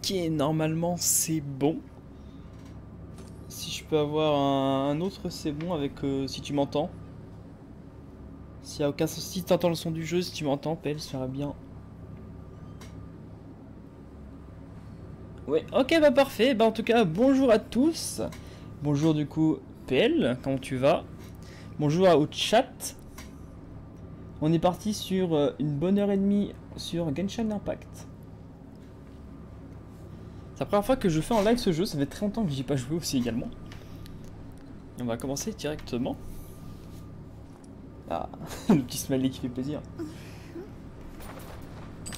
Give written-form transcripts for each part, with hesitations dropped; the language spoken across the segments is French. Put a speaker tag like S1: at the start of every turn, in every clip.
S1: Ok, normalement c'est bon. Si je peux avoir un autre, c'est bon avec si tu m'entends. S'il y a aucun souci, si t'entends le son du jeu, si tu m'entends, PL, ça ira bien. Ouais, ok, bah parfait. Bah en tout cas, bonjour à tous. Bonjour du coup, PL, comment tu vas? Bonjour au chat. On est parti sur une bonne heure et demie sur Genshin Impact. C'est la première fois que je fais en live ce jeu, ça fait très longtemps que j'y ai pas joué aussi également. Et on va commencer directement. Ah, le petit smiley qui fait plaisir.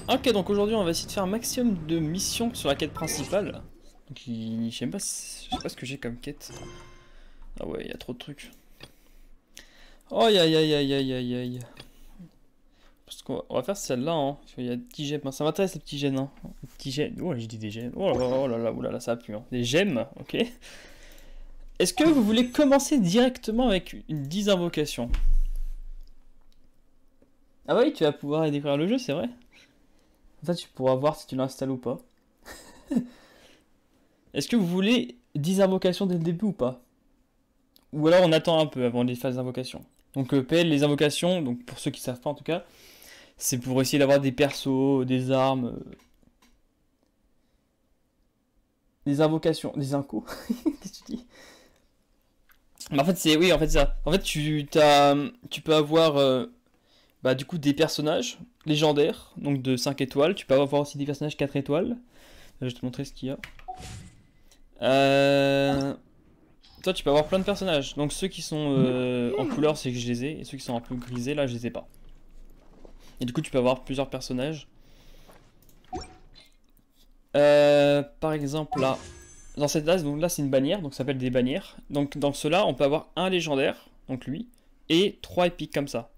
S1: Ok, donc aujourd'hui on va essayer de faire un maximum de missions sur la quête principale. Donc je sais pas ce que j'ai comme quête. Ah ouais, il y a trop de trucs. Oh aïe aïe aïe aïe aïe aïe aïe. Parce qu'on va faire celle-là, hein. Parce qu'il y a des petits gemmes. Ça m'intéresse les petits gemmes, hein. Les petits gemmes. Oh, j'ai dit des gemmes. Oh là là, ça a pu, hein. Des gemmes, ok. Est-ce que vous voulez commencer directement avec une 10 invocations? Ah oui, tu vas pouvoir découvrir le jeu, c'est vrai. Ça, tu pourras voir si tu l'installes ou pas. Est-ce que vous voulez 10 invocations dès le début ou pas? Ou alors on attend un peu avant les phases d'invocation. Donc PL, les invocations, donc pour ceux qui savent pas en tout cas, c'est pour essayer d'avoir des persos, des armes, des invocations, des incos. Qu'est-ce que tu dis? Mais en fait c'est oui en fait ça. En fait tu peux avoir bah, du coup des personnages légendaires, donc de 5 étoiles. Tu peux avoir aussi des personnages 4 étoiles. Je vais te montrer ce qu'il y a. Toi tu peux avoir plein de personnages. Donc ceux qui sont en couleur c'est que je les ai. Et ceux qui sont un peu grisés là je les ai pas. Et du coup tu peux avoir plusieurs personnages. Par exemple là. Dans cette base, donc là c'est une bannière, donc ça s'appelle des bannières. Donc dans ceux-là on peut avoir un légendaire, donc lui, et 3 épiques comme ça.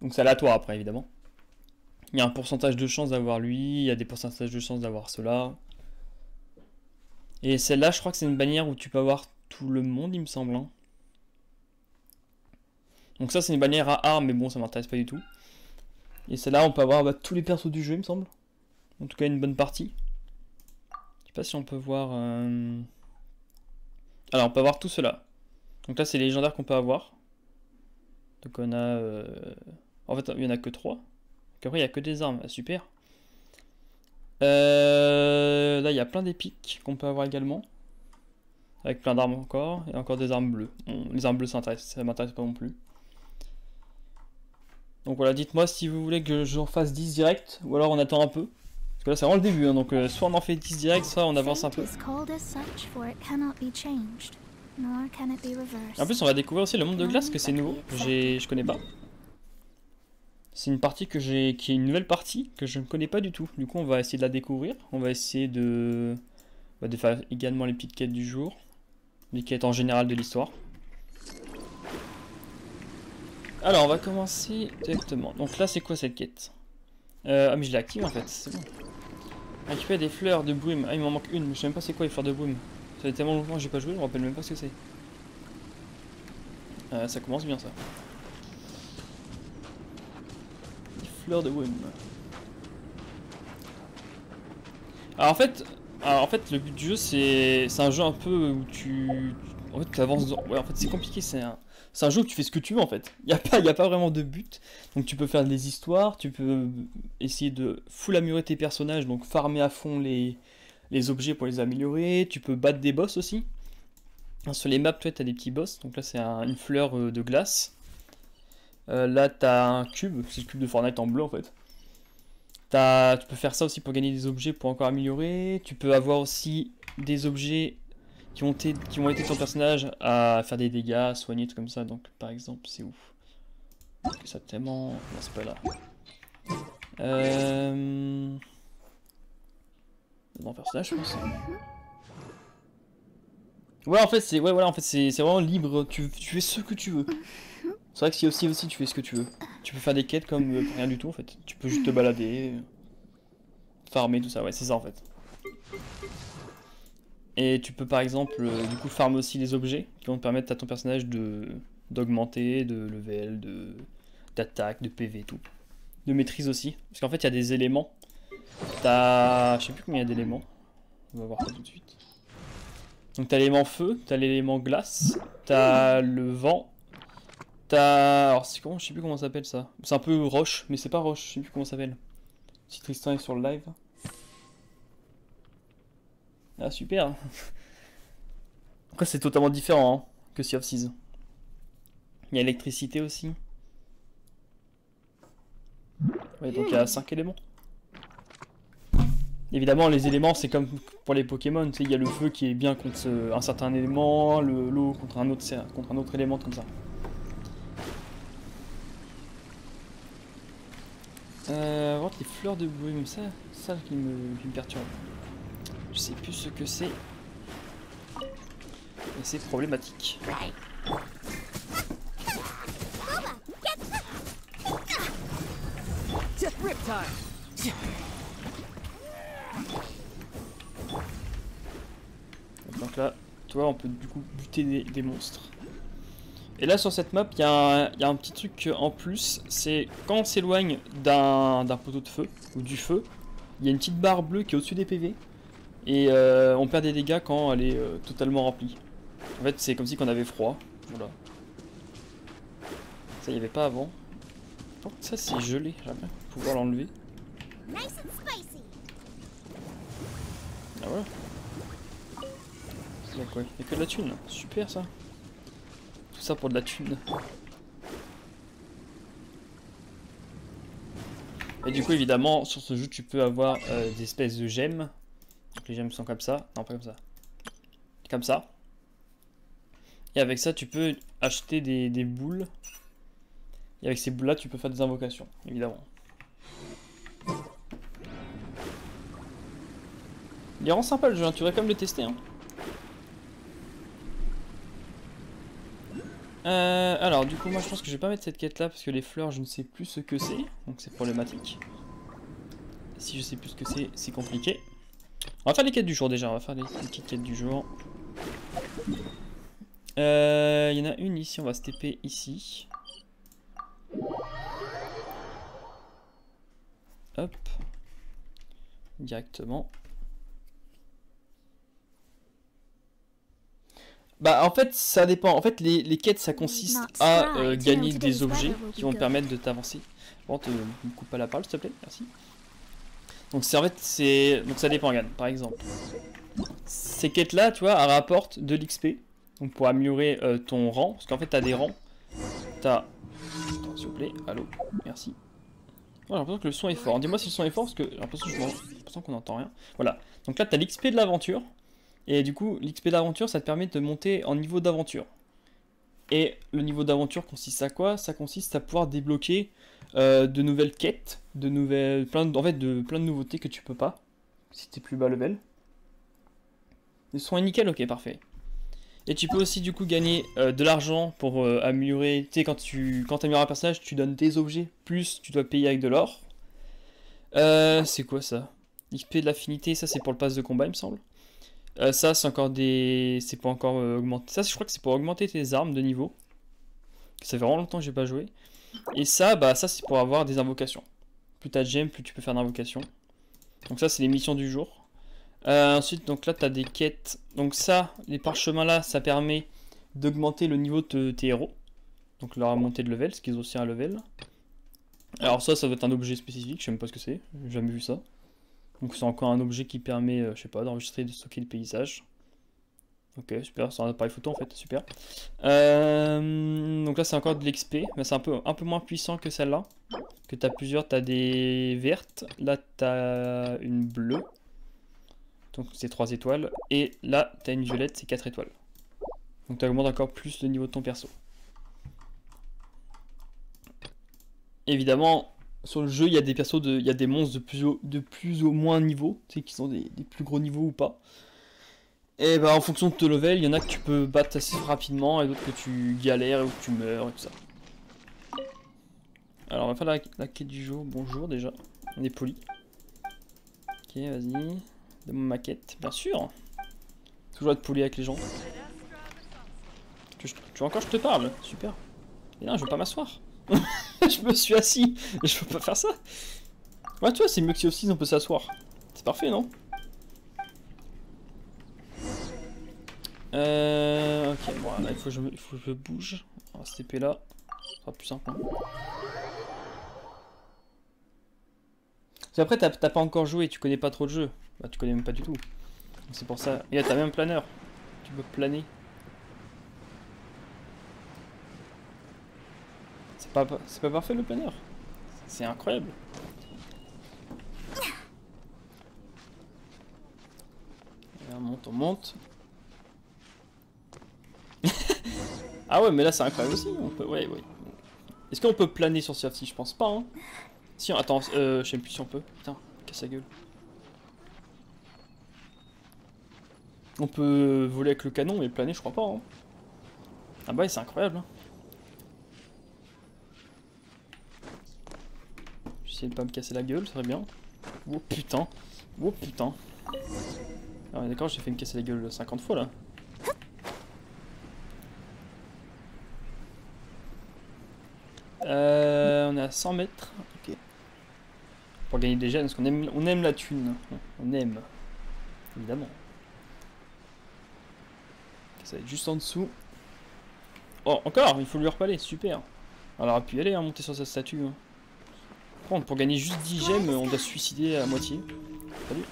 S1: Donc c'est aléatoire après évidemment. Il y a un pourcentage de chance d'avoir lui, il y a des pourcentages de chance d'avoir cela. Et celle-là, je crois que c'est une bannière où tu peux avoir tout le monde, il me semble. Hein. Donc ça, c'est une bannière à armes, mais bon, ça m'intéresse pas du tout. Et celle-là, on peut avoir bah, tous les persos du jeu, il me semble. En tout cas, une bonne partie. Je sais pas si on peut voir... Alors, on peut avoir tout cela. Donc là, c'est les légendaires qu'on peut avoir. Donc on a... En fait, il y en a que 3. Donc après, il y a que des armes. Ah, super. Là, il y a plein d'épiques qu'on peut avoir également. Avec plein d'armes encore. Et encore des armes bleues. Bon, les armes bleues, ça m'intéresse pas non plus. Donc voilà, dites-moi si vous voulez que j'en fasse 10 direct. Ou alors on attend un peu. Parce que là, c'est vraiment le début. Hein, donc soit on en fait 10 direct, soit on avance un peu. En plus, on va découvrir aussi le monde de glace, que c'est nouveau. Je connais pas. C'est une partie qui est une nouvelle partie que je ne connais pas du tout. Du coup, on va essayer de la découvrir. On va essayer de faire également les petites quêtes du jour. Les quêtes en général de l'histoire. Alors, on va commencer directement. Donc là, c'est quoi cette quête? Ah, mais je l'ai active en fait, c'est bon. Récupérer des fleurs de brume. Ah, il m'en manque une, mais je sais même pas c'est quoi les fleurs de brume. Ça fait tellement longtemps que j'ai pas joué, je me rappelle même pas ce que c'est. Ça commence bien ça. Fleur de brume. Alors en fait, le but du jeu c'est un jeu un peu où en fait tu avances dans... Ouais, en fait c'est compliqué, c'est un jeu où tu fais ce que tu veux en fait. Il y a pas vraiment de but. Donc tu peux faire des histoires, tu peux essayer de full améliorer tes personnages, donc farmer à fond les objets pour les améliorer, tu peux battre des boss aussi. Sur les maps, tu as des petits boss, donc là c'est une fleur de glace. Là t'as un cube, c'est le cube de Fortnite en bleu en fait. Tu peux faire ça aussi pour gagner des objets pour encore améliorer. Tu peux avoir aussi des objets qui vont aider ton personnage à faire des dégâts, à soigner, tout comme ça. Donc par exemple, c'est où? Parce que ça tellement... Non, c'est pas là. Dans personnage, je pense. Ouais, en fait, c'est vraiment libre. Tu fais ce que tu veux. C'est vrai que si aussi tu fais ce que tu veux. Tu peux faire des quêtes comme rien du tout en fait. Tu peux juste te balader, farmer, tout ça. Ouais, c'est ça en fait. Et tu peux par exemple du coup farmer aussi les objets qui vont te permettre à ton personnage d'augmenter de level, d'attaque, de PV, tout. De maîtrise aussi. Parce qu'en fait il y a des éléments. Je sais plus combien il y a d'éléments. On va voir ça tout de suite. Donc t'as l'élément feu, t'as l'élément glace, t'as le vent, t'as... Alors c'est comment, je sais plus comment ça s'appelle ça. C'est un peu roche, mais c'est pas roche, je sais plus comment ça s'appelle. Si Tristan est sur le live. Ah super. Après c'est totalement différent hein, que Sea of Thieves. Il y a l'électricité aussi. Ouais, donc il y a 5 éléments. Évidemment, les éléments, c'est comme pour les Pokémon. Il y a le feu qui est bien contre un certain élément, l'eau contre un autre élément, comme ça. Voir les fleurs de brume, ça qui me perturbe. Je sais plus ce que c'est. Et c'est problématique. Donc là, tu vois, on peut du coup buter des monstres. Et là, sur cette map, il y a un petit truc en plus. C'est quand on s'éloigne d'un poteau de feu, ou du feu, il y a une petite barre bleue qui est au-dessus des PV. Et on perd des dégâts quand elle est totalement remplie. En fait, c'est comme si on avait froid. Voilà. Ça, il n'y avait pas avant. Oh, ça, c'est gelé. J'aimerais bien pouvoir l'enlever. Ah voilà. Il y a quoi? Il y a que de la thune. Super ça. Tout ça pour de la thune. Et du coup, évidemment, sur ce jeu, tu peux avoir des espèces de gemmes. Donc les gemmes sont comme ça. Non, pas comme ça. Comme ça. Et avec ça, tu peux acheter des boules. Et avec ces boules-là, tu peux faire des invocations, évidemment. Il rend sympa le jeu, hein. Tu devrais quand même le tester. Hein. Alors, du coup, moi je pense que je vais pas mettre cette quête là parce que les fleurs, je ne sais plus ce que c'est. Donc c'est problématique. Si je sais plus ce que c'est compliqué. On va faire les quêtes du jour déjà. On va faire les petites quêtes du jour. Il y en a une ici, on va se TP ici. Hop. Directement. Bah en fait ça dépend, en fait les quêtes ça consiste à gagner des objets qui vont te permettre de t'avancer. Bon, ne coupe pas la parole s'il te plaît, merci. Donc c'est en fait c'est... Donc ça dépend, regarde, par exemple. Ces quêtes là tu vois, elles rapportent de l'XP. Donc pour améliorer ton rang, parce qu'en fait t'as des rangs. T'as... Attends s'il vous plaît, allô, merci. Oh, j'ai l'impression que le son est fort, dis-moi si le son est fort parce que j'ai l'impression qu'on n'entend rien. Voilà, donc là t'as l'XP de l'aventure. Et du coup, l'XP d'aventure, ça te permet de monter en niveau d'aventure. Et le niveau d'aventure consiste à quoi? Ça consiste à pouvoir débloquer de nouvelles quêtes, plein de nouveautés que tu peux pas, si t'es plus bas level. Le son est nickel, ok, parfait. Et tu peux aussi du coup gagner de l'argent pour améliorer, tu sais, quand tu améliores un personnage, tu donnes des objets, plus tu dois payer avec de l'or. C'est quoi ça? XP de l'affinité, ça c'est pour le pass de combat, il me semble. Ça c'est encore des... C'est pas encore augmenter... Ça je crois que c'est pour augmenter tes armes de niveau. Ça fait vraiment longtemps que j'ai pas joué. Et ça, bah ça c'est pour avoir des invocations. Plus t'as de gemmes, plus tu peux faire d'invocations. Donc ça c'est les missions du jour. Ensuite donc là t'as des quêtes. Donc ça, les parchemins là, ça permet d'augmenter le niveau de tes héros. Donc leur montée de level, ce qu'ils ont aussi un level. Alors ça doit être un objet spécifique, je sais même pas ce que c'est, j'ai jamais vu ça. Donc c'est encore un objet qui permet, je sais pas, d'enregistrer et de stocker le paysage. Ok, super, c'est un appareil photo en fait, super. Donc là c'est encore de l'XP, mais c'est un peu moins puissant que celle-là. Que t'as plusieurs, t'as des vertes, là t'as une bleue. Donc c'est 3 étoiles. Et là t'as une violette, c'est 4 étoiles. Donc tu augmentes encore plus le niveau de ton perso. Évidemment, sur le jeu, il y a des persos, il y a des monstres de plus ou moins niveau, tu sais, qui sont des plus gros niveaux ou pas. Et bah en fonction de ton level, il y en a que tu peux battre assez rapidement et d'autres que tu galères ou que tu meurs et tout ça. Alors on va faire la quête du jour. Bonjour déjà, on est poli. Ok, vas-y, donne-moi ma quête, bien sûr. Toujours être poli avec les gens. Tu veux encore que je te parle? Super. Et non, je veux pas m'asseoir. Je me suis assis, je peux pas faire ça. Ouais, tu vois, c'est mieux que si aussi on peut s'asseoir. C'est parfait, non? Ok, bon, là, il faut que je bouge. On va se TP là. Ce sera plus simple. Hein. Parce qu'après, t'as pas encore joué, tu connais pas trop le jeu. Bah, tu connais même pas du tout. C'est pour ça. Et là, t'as même un planeur. Tu peux planer. C'est pas parfait le planeur. C'est incroyable. Et on monte, on monte. Ah ouais, mais là c'est incroyable aussi. On peut... Ouais, ouais. Est-ce qu'on peut planer sur Sea of Thieves? Je pense pas. Hein. Si, attends, je sais plus si on peut. Putain, casse la gueule. On peut voler avec le canon, mais planer, je crois pas. Hein. Ah bah, c'est incroyable. Hein. J'essaie de pas me casser la gueule, ça serait bien. Oh putain. Oh putain. Ah, d'accord, j'ai fait me casser la gueule 50 fois là. On est à 100 mètres. Ok. Pour gagner des gemmes, parce qu'on aime la thune. On aime. Évidemment. Okay, ça va être juste en dessous. Oh, encore, il faut lui repaler, super. Alors, on aurait pu y aller, hein, monter sur sa statue. Hein. Par contre, pour gagner juste 10 gemmes, on doit se suicider à moitié. Salut.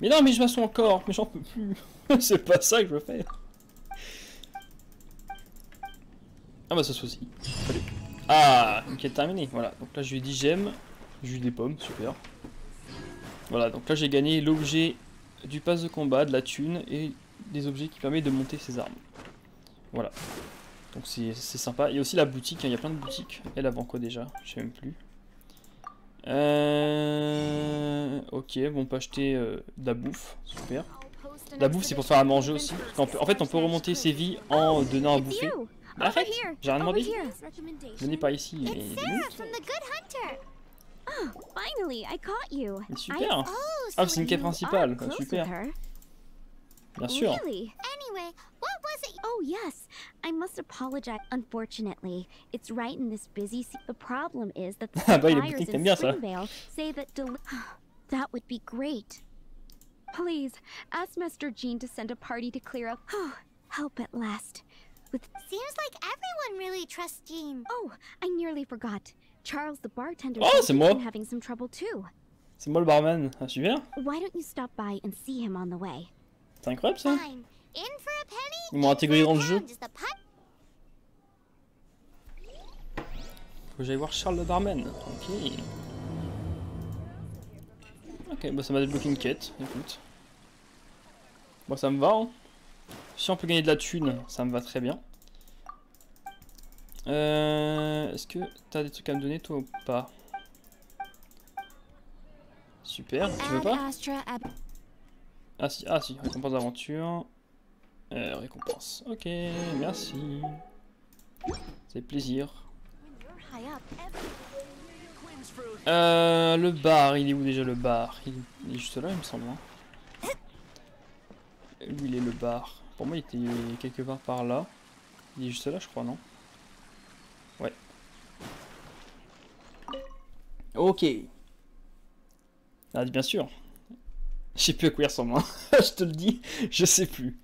S1: Mais non, mais je m'assois encore, mais j'en peux plus. C'est pas ça que je veux faire. Ah bah ça se aussi. Salut. Ah, une quête terminée, voilà. Donc là, j'ai eu 10 gemmes, j'ai eu des pommes, super. Voilà, donc là, j'ai gagné l'objet du pass de combat, de la thune, et des objets qui permettent de monter ses armes. Voilà. Donc c'est sympa. Il y a aussi la boutique, hein. Il y a plein de boutiques. Elle avant quoi déjà? Je sais même plus. Ok, bon, on peut acheter de la bouffe, super. La bouffe c'est pour faire à manger aussi. En fait on peut remonter ses vies en donnant à bouffer. Mais arrête, j'ai rien demandé. Venez par ici. Mais super. Ah c'est une quête principale, super. Bien sûr.
S2: Anyway, what was it? Oh, yes. I must apologize. Unfortunately, it's right in this busy the problem is that the suppliers in Springvale say that that would be great. Please, ask Mr. Jean to send a party to clear up. Oh, help at last. Seems like everyone really trusts Jean. Oh, I nearly forgot. Charles the bartender
S1: is
S2: having some trouble too.
S1: C'est moi le barman. Ah, super.
S2: Why don't you stop by and see him on the way?
S1: C'est incroyable ça. Ils m'ont intégré dans le jeu. Faut que j'aille voir Charles le barman. Ok. Ok, bah ça m'a débloqué une quête. Écoute. Bon, ça me va. Hein. Si on peut gagner de la thune, ça me va très bien. Est-ce que t'as des trucs à me donner toi ou pas? Super, tu veux pas? Ah si, récompense d'aventure. Récompense. Ok, merci. C'est plaisir. Le bar, il est où déjà le bar? Il est juste là, il me semble. Hein. Où il est le bar? Pour moi, il était quelque part par là. Il est juste là, je crois, non? Ouais. Ok. Ah, bien sûr. Je sais plus à quoi il ressemble, hein. Je te le dis, je sais plus.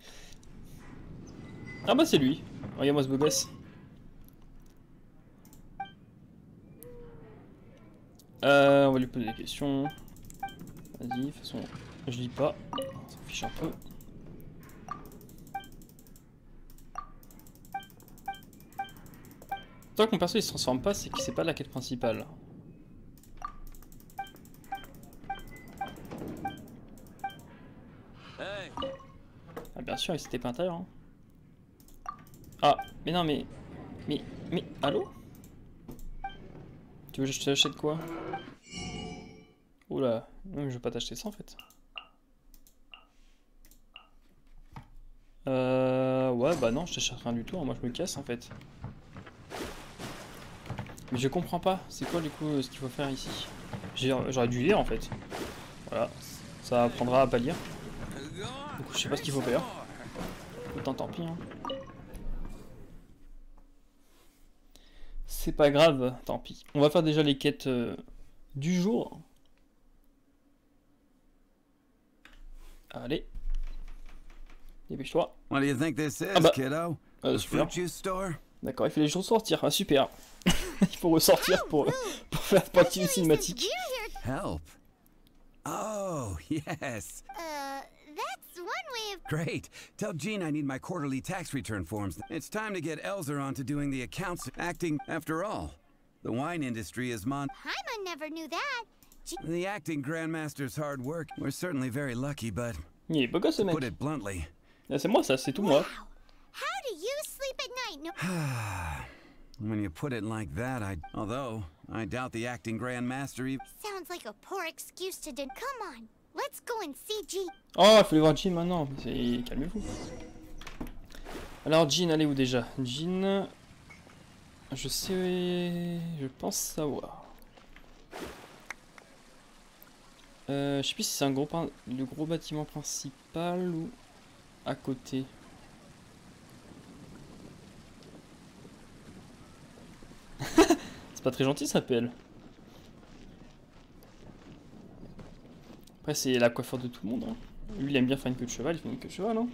S1: Ah bah c'est lui. Regarde-moi ce beau gosse. On va lui poser des questions. Vas-y, de toute façon, je lis pas. On s'en fiche un peu. Tant que mon perso il se transforme pas, c'est que c'est pas la quête principale. Ah bien sûr, il s'était pas intérieur. Hein. Ah, mais non, mais, allô? Tu veux que je t'achète quoi? Oula, non, je veux pas t'acheter ça en fait. Ouais, bah non, je t'achète rien du tout. Hein. Moi, je me casse en fait. Mais je comprends pas. C'est quoi du coup ce qu'il faut faire ici? J'aurais dû lire en fait. Voilà, ça apprendra à pas lire. Du coup, je sais pas ce qu'il faut faire. Autant tant pis. Hein. C'est pas grave, tant pis. On va faire déjà les quêtes du jour. Allez. Dépêche-toi.
S3: What do you think this is, kiddo? The
S1: Super.
S3: fruit juice store?
S1: D'accord, il fait les choses sortir. Ah, super. Il faut ressortir pour faire une cinématique.
S3: Help. Oh, yes.
S2: That's one way of...
S3: Great. Tell Jean I need my quarterly tax return forms. It's time to get Elzer on to doing the accounts. Acting, after all. The wine industry is
S2: Paimon never knew that.
S3: The acting grandmaster's hard work. We're certainly very lucky, but...
S1: Il est beau gosse, ce mec.
S3: Put it bluntly.
S1: Ah, c'est moi, ça, c'est tout moi.
S2: Wow. How do you sleep at night? No.
S3: When you put it like that, although, I doubt the acting grandmaster even...
S2: Sounds like a poor excuse to do. Come on, let's go and see Jean.
S1: Oh, il faut aller voir Jean maintenant. Calmez-vous. Alors, Jean, elle est où déjà? Jean... Je sais... Je pense savoir. Je sais plus si c'est le gros bâtiment principal ou à côté. C'est pas très gentil, ça s'appelle. Après, c'est la coiffure de tout le monde. Hein. Lui, il aime bien faire une queue de cheval, il fait une queue de cheval, hein.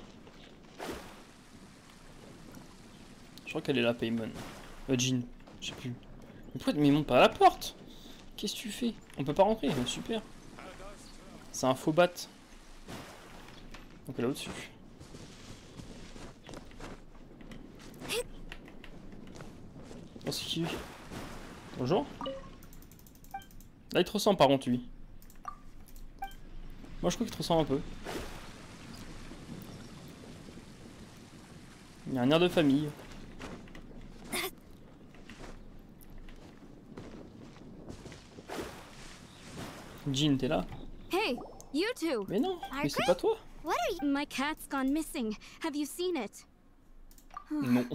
S1: Je crois qu'elle est là, Paimon. Jean, je sais plus. Mais pourquoi il monte pas à la porte? Qu'est-ce que tu fais? On peut pas rentrer, super. C'est un faux bat. Donc elle est au-dessus. Oh, c'est qui lui? Bonjour. Là, il te ressemble par contre, lui. Moi, je crois qu'il te ressemble un peu. Il y a un air de famille. Jean, t'es là?
S2: Hey, you two.
S1: Mais non, mais c'est pas toi.
S2: What are you? My cat's gone missing. Have you seen it?
S1: Non.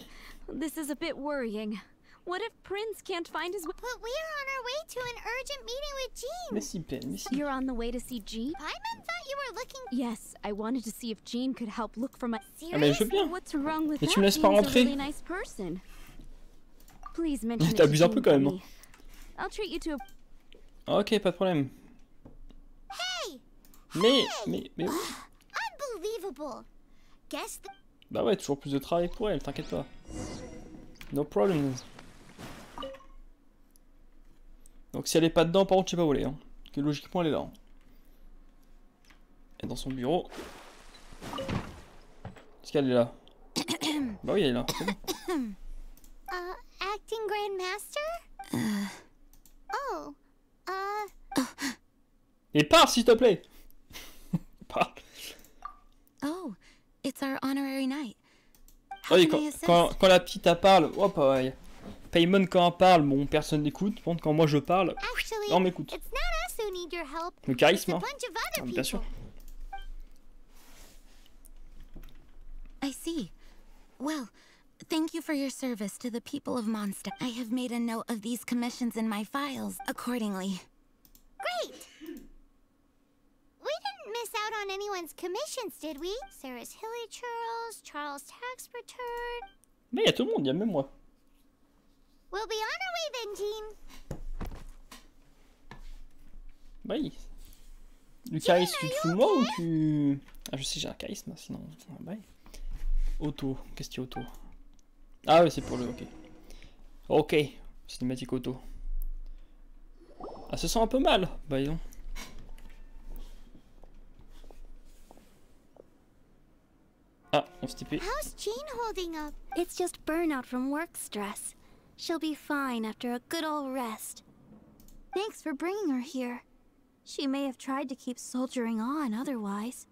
S2: This is a bit worrying. What if Prince can't find his way? But we are on our way to an urgent meeting with Jean.
S1: Mais si, Ben, mais si.
S2: You're on the way to see Jean? Paimon thought you were looking... Yes, I wanted to see if Jean could help look for my...
S1: Ah mais je veux bien.
S2: What's wrong with
S1: Mais
S2: that?
S1: tu me laisses pas rentrer.
S2: Really nice person. Please mention it
S1: T'abuses
S2: to
S1: un peu
S2: Jean
S1: quand
S2: for
S1: même.
S2: me. I'll treat you to a...
S1: Ok, pas de problème.
S2: Hey!
S1: Mais oui.
S2: Unbelievable. Guess the...
S1: Bah ouais, toujours plus de travail pour elle, t'inquiète pas. No problem. Donc si elle est pas dedans, par contre, je sais pas où elle est. Hein. Que logiquement, elle est là. Hein. Elle est dans son bureau. Est-ce qu'elle est là? Bah oui, elle est là. C'est bon.
S2: Acting Grandmaster? Oh,
S1: Et pars, s'il te plaît. Pars.
S4: Oh, it's our honorary night.
S1: Oui, quand la petite elle parle, hop, ouais. Paimon quand elle parle, bon, personne n'écoute. Par contre, quand moi je parle, on m'écoute. Le charisme, hein. Ah, bien sûr.
S4: I see. Well, thank you for your service to the people of Mondstadt. I have made a note of these commissions in my files accordingly.
S2: Great! We didn't miss out on anyone's commissions, did we? Sarah's Hilly Churls, Charles' tax return.
S1: Mais il y a tout le monde, il y a même moi.
S2: We'll be on our way then, Jean.
S1: Bah oui. Le charisme, tu te fous de moi ou tu... Ah, je sais, j'ai un charisme, sinon... Bah oui. Auto, qu'est-ce qu'il y a auto? Ah oui, c'est pour le... Ok. Ok, cinématique auto. Ah, ça sent un peu mal. Bah dis donc. Ah, on se TP.
S2: How's Jean holding up? It's just burnout from work stress. She'll be fine after a good old rest. Thanks for bringing her here. She may have tried to keep soldiering on otherwise.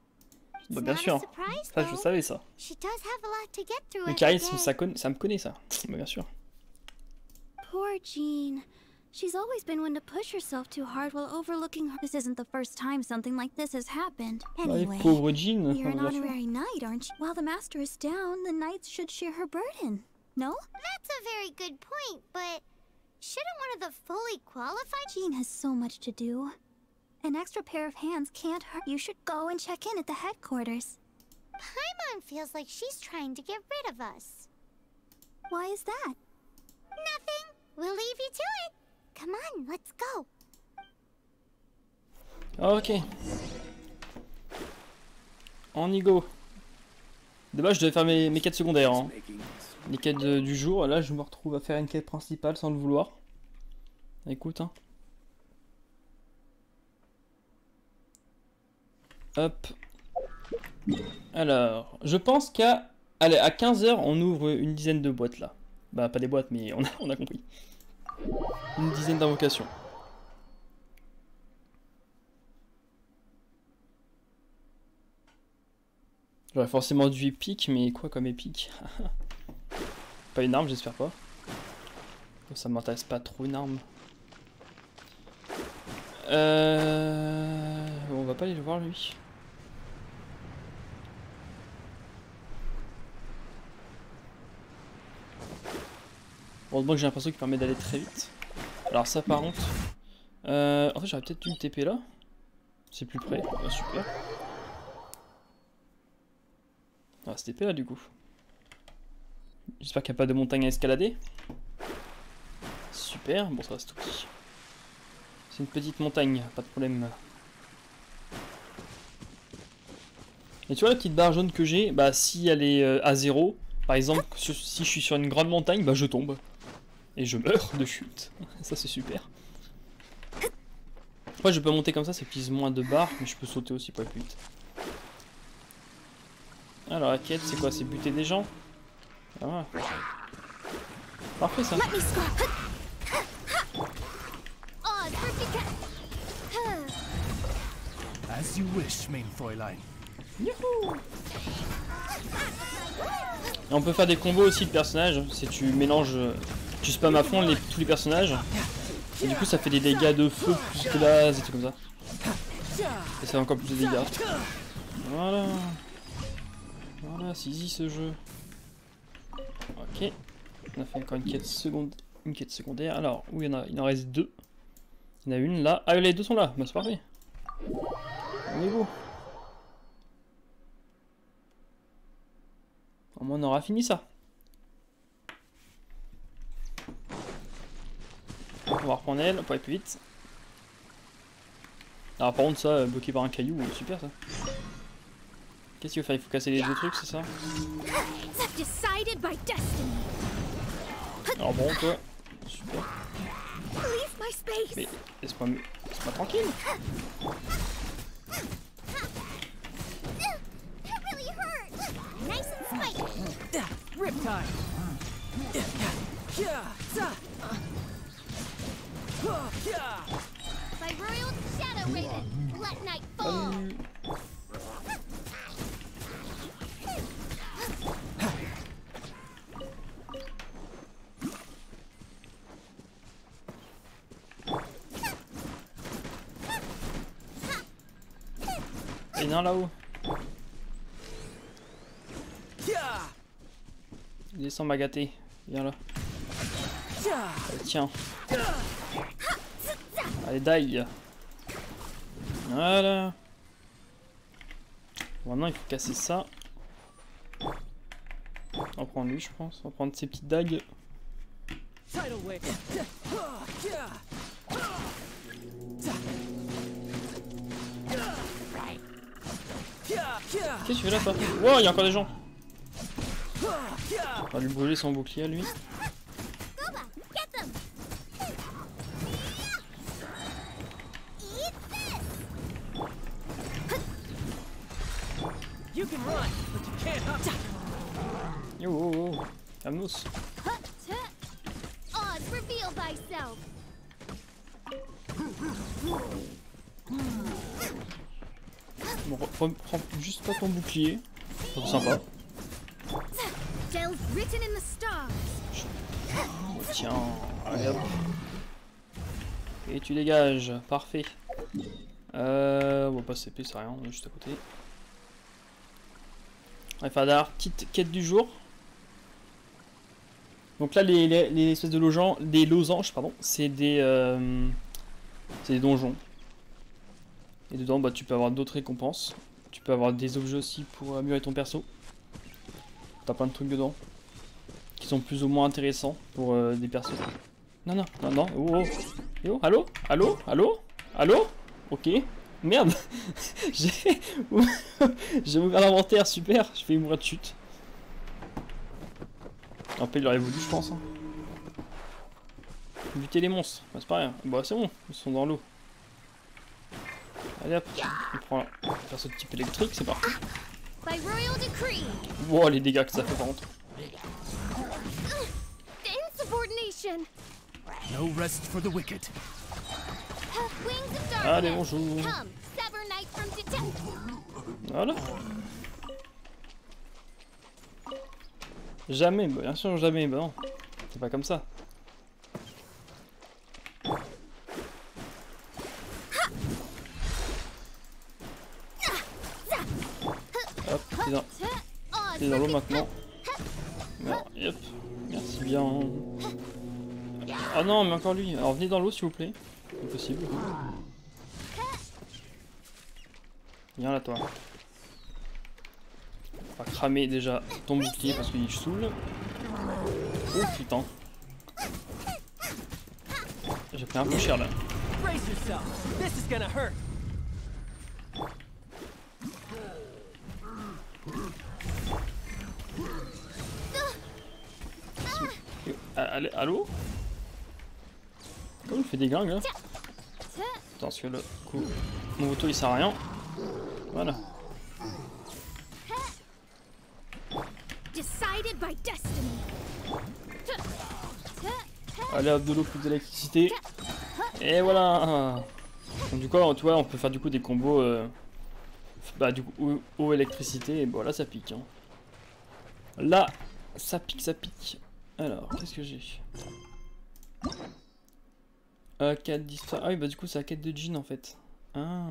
S1: Bah bien sûr. Ça, je savais ça.
S2: She does have a lot to get through.
S1: Le charisme, ça me connaît ça. Bah bien sûr.
S2: Poor Jean. She's always been one to push herself too hard while overlooking her. This isn't the first time something like this has happened. Anyway,
S1: pauvre Jean.
S2: you're an honorary knight, aren't you? While the master is down, the knights should share her burden. No? That's a very good point, but shouldn't one of the fully qualified... Jean has so much to do. An extra pair of hands can't hurt. You should go and check in at the headquarters. Paimon feels like she's trying to get rid of us. Why is that? Nothing. We'll leave you to it. Come on, let's go.
S1: Ok. On y go. De base, je devais faire mes quêtes secondaires. Hein. Les quêtes du jour. Là, je me retrouve à faire une quête principale sans le vouloir. Écoute, hein. Hop. Alors, je pense qu'à 15h, on ouvre une dizaine de boîtes là. Bah, pas des boîtes, mais on a compris. Une dizaine d'invocations. J'aurais forcément du épique, mais quoi comme épique? Pas une arme, j'espère pas. Ça m'intéresse pas trop une arme. On va pas aller le voir lui. Heureusement que j'ai l'impression qu'il permet d'aller très vite. Alors ça par contre... en fait j'aurais peut-être dû me TP là. C'est plus près. Oh, super. On va se TP là du coup. J'espère qu'il n'y a pas de montagne à escalader. Super, bon ça reste tout petit. C'est une petite montagne, pas de problème. Et tu vois la petite barre jaune que j'ai, bah si elle est à 0, par exemple si je suis sur une grande montagne, bah je tombe. Et je meurs de chute. Ça c'est super. Après je peux monter comme ça, c'est qu'ils ont moins de barres, mais je peux sauter aussi pour aller plus vite. Alors la quête c'est quoi? C'est buter des gens? Ah. Parfait ça.
S5: As you wish, main Fräulein.
S1: Youhou. Et on peut faire des combos aussi de personnages, si tu mélanges, tu spams à fond tous les personnages. Et du coup ça fait des dégâts de feu plus glace et tout comme ça. Et ça fait encore plus de dégâts. Voilà. Voilà, c'est easy ce jeu. Ok. On a fait encore une quête secondaire. Alors, où il y en a? Il en reste 2. Il y en a une là. Ah, les 2 sont là. Bah, c'est parfait. On est beau. Au moins, on aura fini ça. On va reprendre elle pour aller plus vite. Alors, par contre, ça, bloqué par un caillou, super ça. Qu'est-ce qu'il faut faire? Il faut casser les 2 trucs, c'est ça? Alors bon, toi, super. Mais laisse-moi tranquille. Et non là-haut. Descends ma gâtée. Viens là. Allez, tiens. Allez, die. Voilà. Maintenant il faut casser ça. On va prendre lui je pense. On va prendre ces petites dagues. Qu'est-ce que tu fais là toi? Wow, il y a encore des gens. On va lui brûler son bouclier à lui. Yo, oh, oh. Calme-nous. Bon, prends juste pas ton bouclier. C'est sympa. Tiens, allez hop. Et tu dégages, parfait. On va pas CP, c'est rien, on est juste à côté. On va faire la petite quête du jour. Donc là, les espèces de losanges, pardon, c'est des donjons. Et dedans, bah, tu peux avoir d'autres récompenses. Tu peux avoir des objets aussi pour améliorer ton perso. T'as plein de trucs dedans. Qui sont plus ou moins intéressants pour des persos. Non, non, non, non. Oh, oh. Yo, allô? Allô? Allô? Allô? Ok. Merde. J'ai ouvert l'inventaire, super. Je vais mourir de chute. Un peu il aurait voulu je pense. Hein. Buter les monstres, bah, c'est pas rien. Bon c'est bon, ils sont dans l'eau. Allez hop, on prend un perso de type électrique, c'est parti. Wow les dégâts que ça fait par contre.
S5: No rest for the wicked.
S1: Allez bonjour. Voilà. Jamais, bah, bien sûr jamais, bah non. C'est pas comme ça. Hop, t'es dans l'eau maintenant. Alors, hop, merci bien. Ah non, mais encore lui. Alors venez dans l'eau s'il vous plaît. C'est possible. Viens là toi. On va cramer déjà ton bouclier parce qu'il saoule. Oh putain. J'ai pris un peu cher là. Allô? Comment il fait des gangs là? Attends, parce que le coup, mon auto il sert à rien. Voilà. Allez hop, de l'eau, plus d'électricité. Et voilà. Donc, du coup, tu vois, on peut faire du coup des combos. Bah du coup, eau, électricité. Et bon là ça pique. Hein. Là, ça pique, ça pique. Alors, qu'est-ce que j'ai? 4 d'histoire. Ah oui, bah du coup, c'est la quête de Jean en fait. Ah.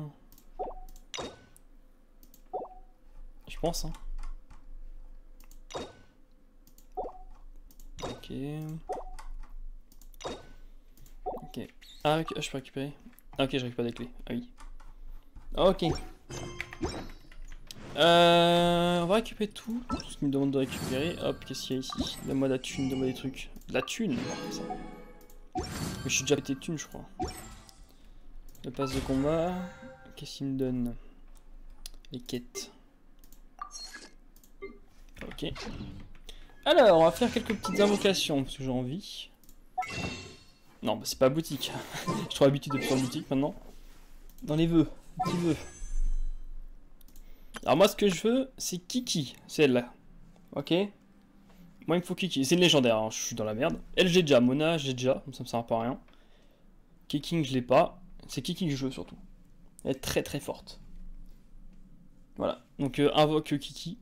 S1: Je pense, hein. Ok. Ok. Ah, ok, je peux récupérer. Ah, ok, je récupère des clés. Ah oui. Ok. On va récupérer tout ce qu'il me demande de récupérer. Hop, qu'est-ce qu'il y a ici? Donne-moi de la thune, donne-moi des trucs. De la thune, ça. Mais je suis déjà pété de thune, je crois. Le passe de combat. Qu'est-ce qu'il me donne? Les quêtes. Ok. Alors, on va faire quelques petites invocations, parce que j'ai envie. Non, bah c'est pas boutique. Je suis trop habitué de faire boutique maintenant. Dans les vœux, petits vœux. Alors moi, ce que je veux, c'est Kiki, celle-là. Ok. Moi, il me faut Kiki. C'est une légendaire, hein. Je suis dans la merde. Elle, j'ai déjà. Mona, j'ai déjà. Donc ça me sert pas à rien. Kiki, je l'ai pas. C'est Kiki que je veux, surtout. Elle est très très forte. Voilà. Donc, invoque Kiki.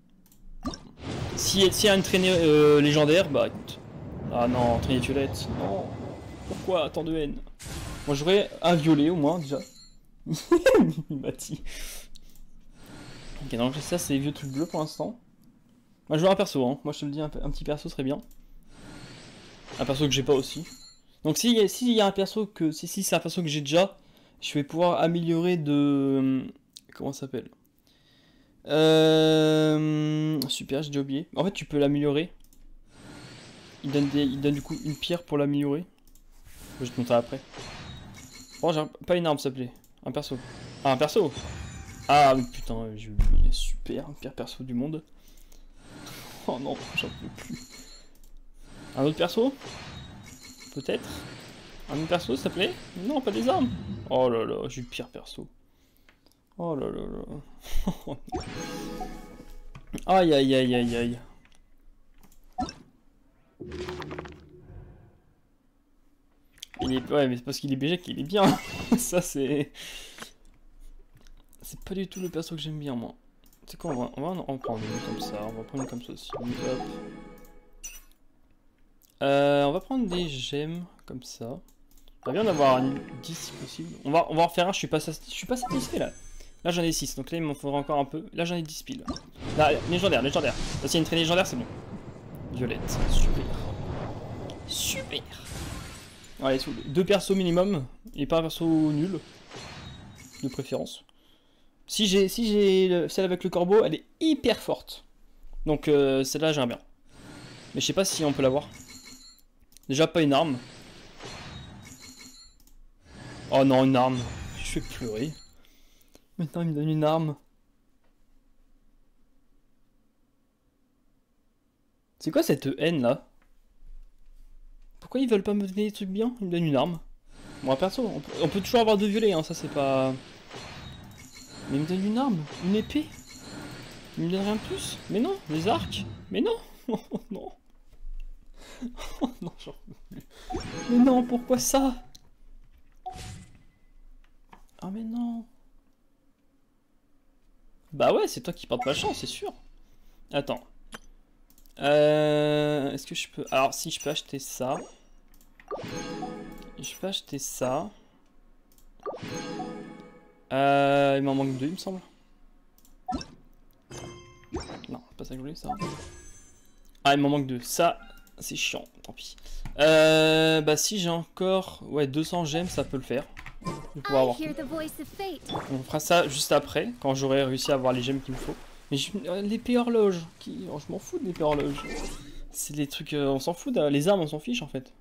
S1: Si y a une traînée légendaire, bah écoute. Ah non, traînée violette. Non. Pourquoi tant de haine? Moi, j'aurais un violet au moins, déjà. Il m'a dit. Ok, donc ça, c'est les vieux trucs bleus pour l'instant. Moi, je veux un perso, hein. Moi, je te le dis, un petit perso serait bien. Un perso que j'ai pas aussi. Donc, s'il y a un perso que. Si c'est un perso que j'ai déjà, je vais pouvoir améliorer de. Comment ça s'appelle? Super, j'ai déjà oublié. En fait, tu peux l'améliorer. Il donne du coup une pierre pour l'améliorer. Je vais te montrer après. Bon, j'ai pas une arme, s'il te plaît. Un perso. Ah, un perso! Ah, mais putain, j'ai oublié. Super, un pire perso du monde. Oh non, j'en peux plus. Un autre perso? Peut-être? Un autre perso, s'il te plaît? Non, pas des armes. Oh là là, j'ai le pire perso. Oh là là là. Aïe aïe aïe aïe aïe. Il est... Ouais, mais c'est parce qu'il est BG qu'il est bien. Ça, c'est... C'est pas du tout le perso que j'aime bien, moi. Tu sais quoi, on va en prendre une comme ça. On va prendre une comme ça aussi. Hop. On va prendre des gemmes comme ça. J'aimerais bien en avoir une 10 si possible. On va en refaire un, je suis pas satisfait là. Là j'en ai 6, donc là il m'en faudra encore un peu. Là j'en ai 10 piles. Là, légendaire. Là s'il y a une traînée légendaire, c'est bon. Violette, super. Super. Allez, 2 persos minimum. Et pas un perso nul. De préférence. Si j'ai celle avec le corbeau, elle est hyper forte. Donc celle-là j'aime bien. Mais je sais pas si on peut l'avoir. Déjà pas une arme. Oh non, une arme. Je vais pleurer. Maintenant il me donne une arme. C'est quoi cette haine là? pourquoi ils veulent pas me donner des trucs bien? Ils me donnent une arme. Moi perso, on peut toujours avoir de violet, hein, ça c'est pas... Mais ils me donnent une arme, une épée. Ils me donnent rien de plus. Mais non, les arcs. Mais non. Oh non. Oh non, j'en peux plus. Mais non, pourquoi ça? Ah mais non. Bah ouais, c'est toi qui portes malchance, c'est sûr. Attends. Est-ce que je peux... Alors si, je peux acheter ça. Je peux acheter ça. Il m'en manque deux, il me semble. Non, c'est pas ça que je voulais, ça. Ah, il m'en manque deux. Ça, c'est chiant, tant pis. Bah si j'ai encore... Ouais, 200 gemmes, ça peut le faire. Je vais pouvoir avoir tout. On fera ça juste après, quand j'aurai réussi à avoir les gemmes qu'il me faut. Mais l'épée horloge, oh, je m'en fous de l'épée horloge. C'est des trucs, on s'en fout, les armes on s'en fiche en fait.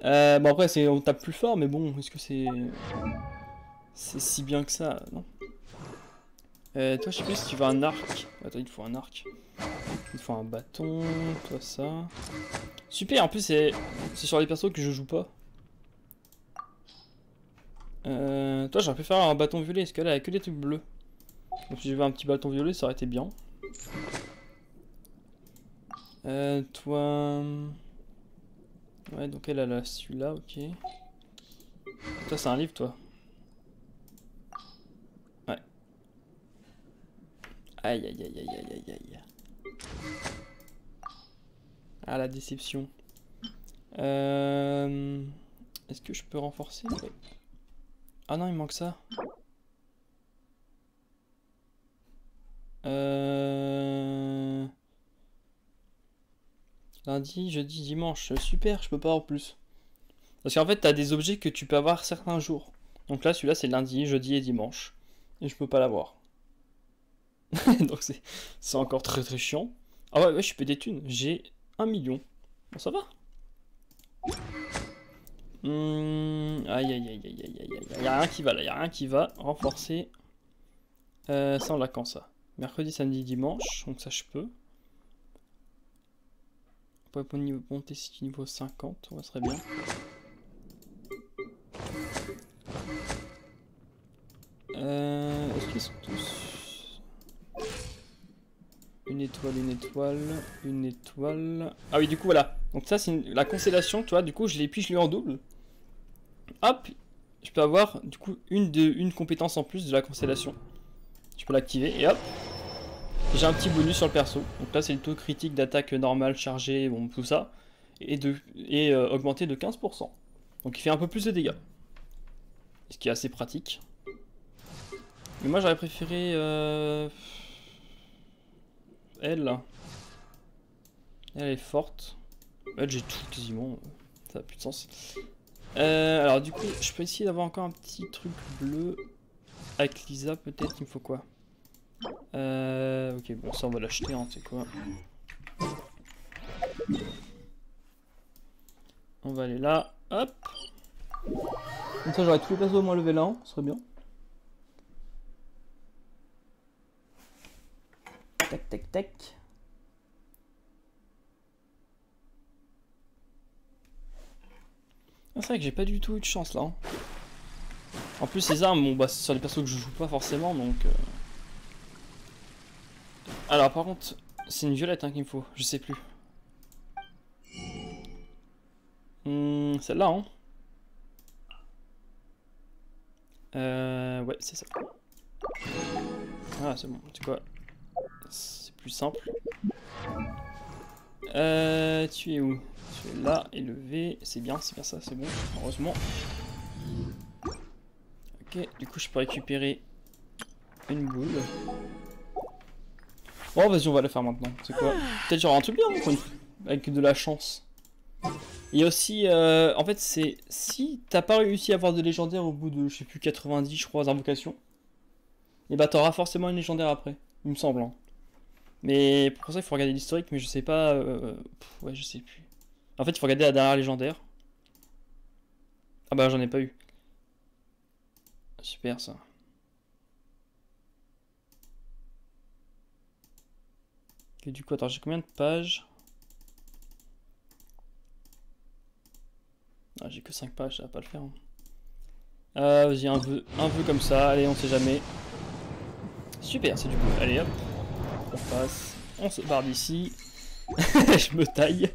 S1: Bon après on tape plus fort, mais bon, est-ce que c'est si bien que ça, non? Toi je sais plus si tu veux un arc. Attends, il te faut un arc. Il te faut un bâton, toi ça. Super, en plus c'est sur les persos que je joue pas. Toi j'aurais pu faire un bâton violet, parce que là il y a que des trucs bleus. Donc si j'avais un petit bâton violet, ça aurait été bien. Toi... Ouais, donc elle a celui-là, ok. Toi c'est un livre, toi. Ouais. Aïe aïe aïe aïe aïe aïe aïe. Ah la déception. Est-ce que je peux renforcer? Ouais. Ah non, il manque ça. Lundi, jeudi, dimanche. Super, je peux pas en plus. Parce qu'en fait, t'as des objets que tu peux avoir certains jours. Donc là, celui-là, c'est lundi, jeudi et dimanche. Et je peux pas l'avoir. Donc c'est encore très très chiant. Ah ouais, je peux des thunes. J'ai 1 million. Bon, ça va. Aïe aïe aïe aïe aïe aïe aïe. Y'a rien qui va là, y'a rien qui va. Renforcer. Ça, on l'a quand ça? Mercredi, samedi, dimanche. Donc ça, je peux. On peut monter niveau 50. Ça serait bien. Est-ce qu'ils sont tous... Une étoile, une étoile, une étoile... Ah oui, du coup, voilà. Donc ça, c'est la constellation, tu vois. Du coup, je l'ai en double. Hop, je peux avoir, du coup, une compétence en plus de la constellation. Je peux l'activer, et hop. J'ai un petit bonus sur le perso. Donc là, c'est le taux critique d'attaque normal, chargé, bon, tout ça. Et augmenté de 15%. Donc il fait un peu plus de dégâts. Ce qui est assez pratique. Mais moi j'aurais préféré elle. Elle est forte. Elle, j'ai tout quasiment. Ça n'a plus de sens. Alors du coup, je peux essayer d'avoir encore un petit truc bleu. Avec Lisa peut-être, il me faut quoi? Ok, bon ça on va l'acheter, hein, tu sais quoi. On va aller là, hop. Comme ça j'aurai tous les persos au moins level 1, ce serait bien. Tac tac tac. Ah, c'est vrai que j'ai pas du tout eu de chance là. Hein. En plus ces armes, bon bah c'est sur les persos que je joue pas forcément donc... Alors par contre, c'est une violette hein, qu'il me faut, je sais plus. Celle-là hein. Ouais c'est ça. Ah c'est bon, tu sais quoi. C'est plus simple. Tu es où? Tu es là, élevé, c'est bien ça, c'est bon, heureusement. Ok, du coup je peux récupérer une boule. Bon vas-y on va la faire maintenant, c'est quoi? Peut-être genre un truc bien avec de la chance. Il y a aussi, en fait c'est, si t'as pas réussi à avoir de légendaire au bout de, je sais plus, 90 je crois, invocations, et bah t'auras forcément une légendaire après, il me semble. Hein. Mais pour ça il faut regarder l'historique, mais je sais pas, ouais je sais plus. En fait il faut regarder la dernière légendaire. Ah bah j'en ai pas eu. Super ça. Et du coup attends, j'ai combien de pages? que 5 pages, ça va pas le faire. Hein. Vas-y, un vœu comme ça, allez, on sait jamais. Super, c'est du coup. Allez hop, on passe, on se barre d'ici. Je me taille.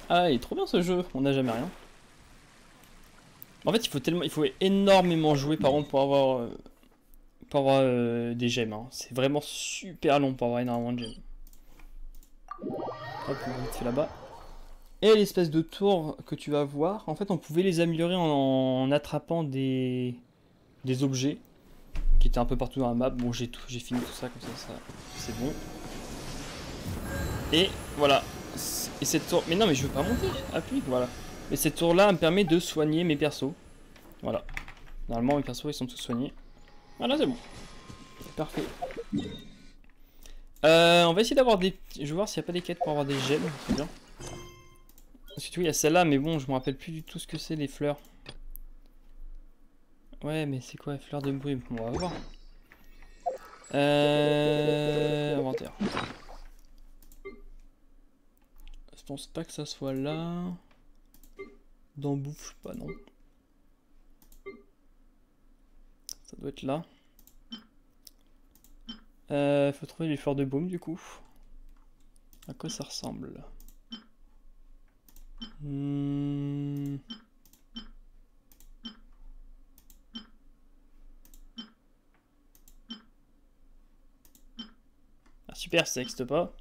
S1: Ah, il est trop bien ce jeu, on n'a jamais rien. En fait, il faut énormément jouer par contre pour avoir des gemmes. Hein. C'est vraiment super long pour avoir énormément de gemmes. Hop, on va vite fait là-bas. Et l'espèce de tour que tu vas voir, en fait, on pouvait les améliorer en attrapant des objets qui étaient un peu partout dans la map. Bon, j'ai fini tout ça, comme ça c'est bon. Et voilà. Et cette tour... Mais non, mais je veux pas monter. Appuie, voilà. Et cette tour-là me permet de soigner mes persos. Voilà. Normalement, mes persos, ils sont tous soignés. Voilà, c'est bon. Parfait. On va essayer d'avoir des... Je vais voir s'il n'y a pas des quêtes pour avoir des gemmes. C'est bien. Parce que il y a celle-là, mais bon, je me rappelle plus du tout ce que c'est, les fleurs. Ouais, mais c'est quoi, les fleurs de brume? Bon, on va voir. Inventaire. Je pense pas que ça soit là. Dans bouffe, je sais pas, non. Ça doit être là. Faut trouver les fleurs de baume du coup. À quoi ça ressemble? Ah super, ça n'existe pas.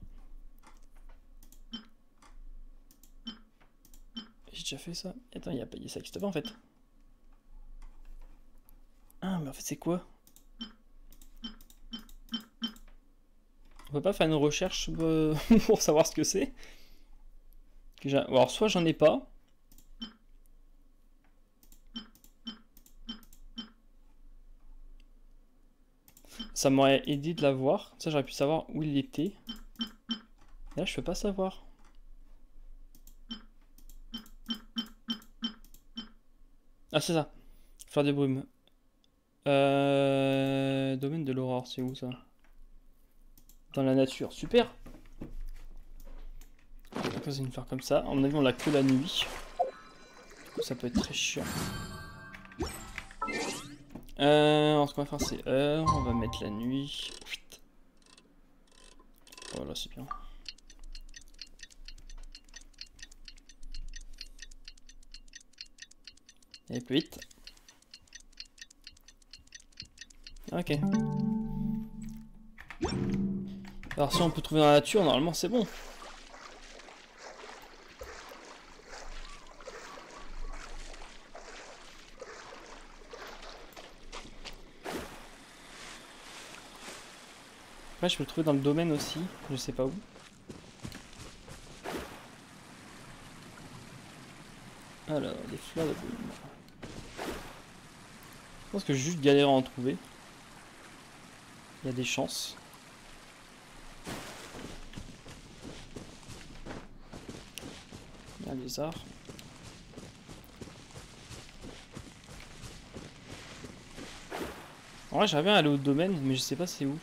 S1: J'ai déjà fait ça. Attends, il y a pas, ça n'existe pas en fait. Ah mais en fait c'est quoi? On peut pas faire une recherche pour savoir ce que c'est? Alors soit j'en ai pas. Ça m'aurait aidé de l'avoir. Ça j'aurais pu savoir où il était. Là je peux pas savoir. Ah c'est ça. Fleur des brumes. Domaine de l'aurore, c'est où ça? Dans la nature, super. C'est une fleur comme ça. À mon avis, on l'a que la nuit. Du coup, ça peut être très chiant. Alors, ce qu'on va faire, c'est heure. On va mettre la nuit. Voilà, c'est bien. Allez, plus vite. Ok. Alors, si on peut trouver dans la nature, normalement, c'est bon. Après, je peux le trouver dans le domaine aussi, je sais pas où. Alors, des fleurs de brume. Je pense que j'ai juste galéré à en trouver. Il y a des chances. Il y a un lézard. En vrai, j'aimerais bien aller au domaine, mais je sais pas c'est où.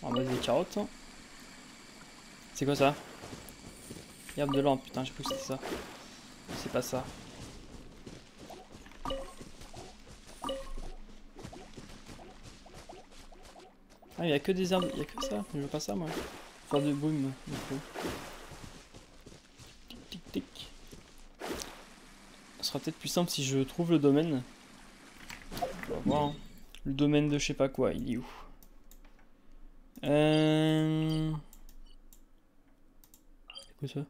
S1: On va mettre des carottes. C'est quoi ça? Herbe de lampe, putain, j'ai cru que c'était ça. C'est pas ça. Ah, il y a que des herbes, il y a que ça. Je veux pas ça, moi. Fleur de brume, du coup. Tic, tic, tic. Ce sera peut-être plus simple si je trouve le domaine. On va voir. Hein. Le domaine de je sais pas quoi, il est où? C'est quoi ça?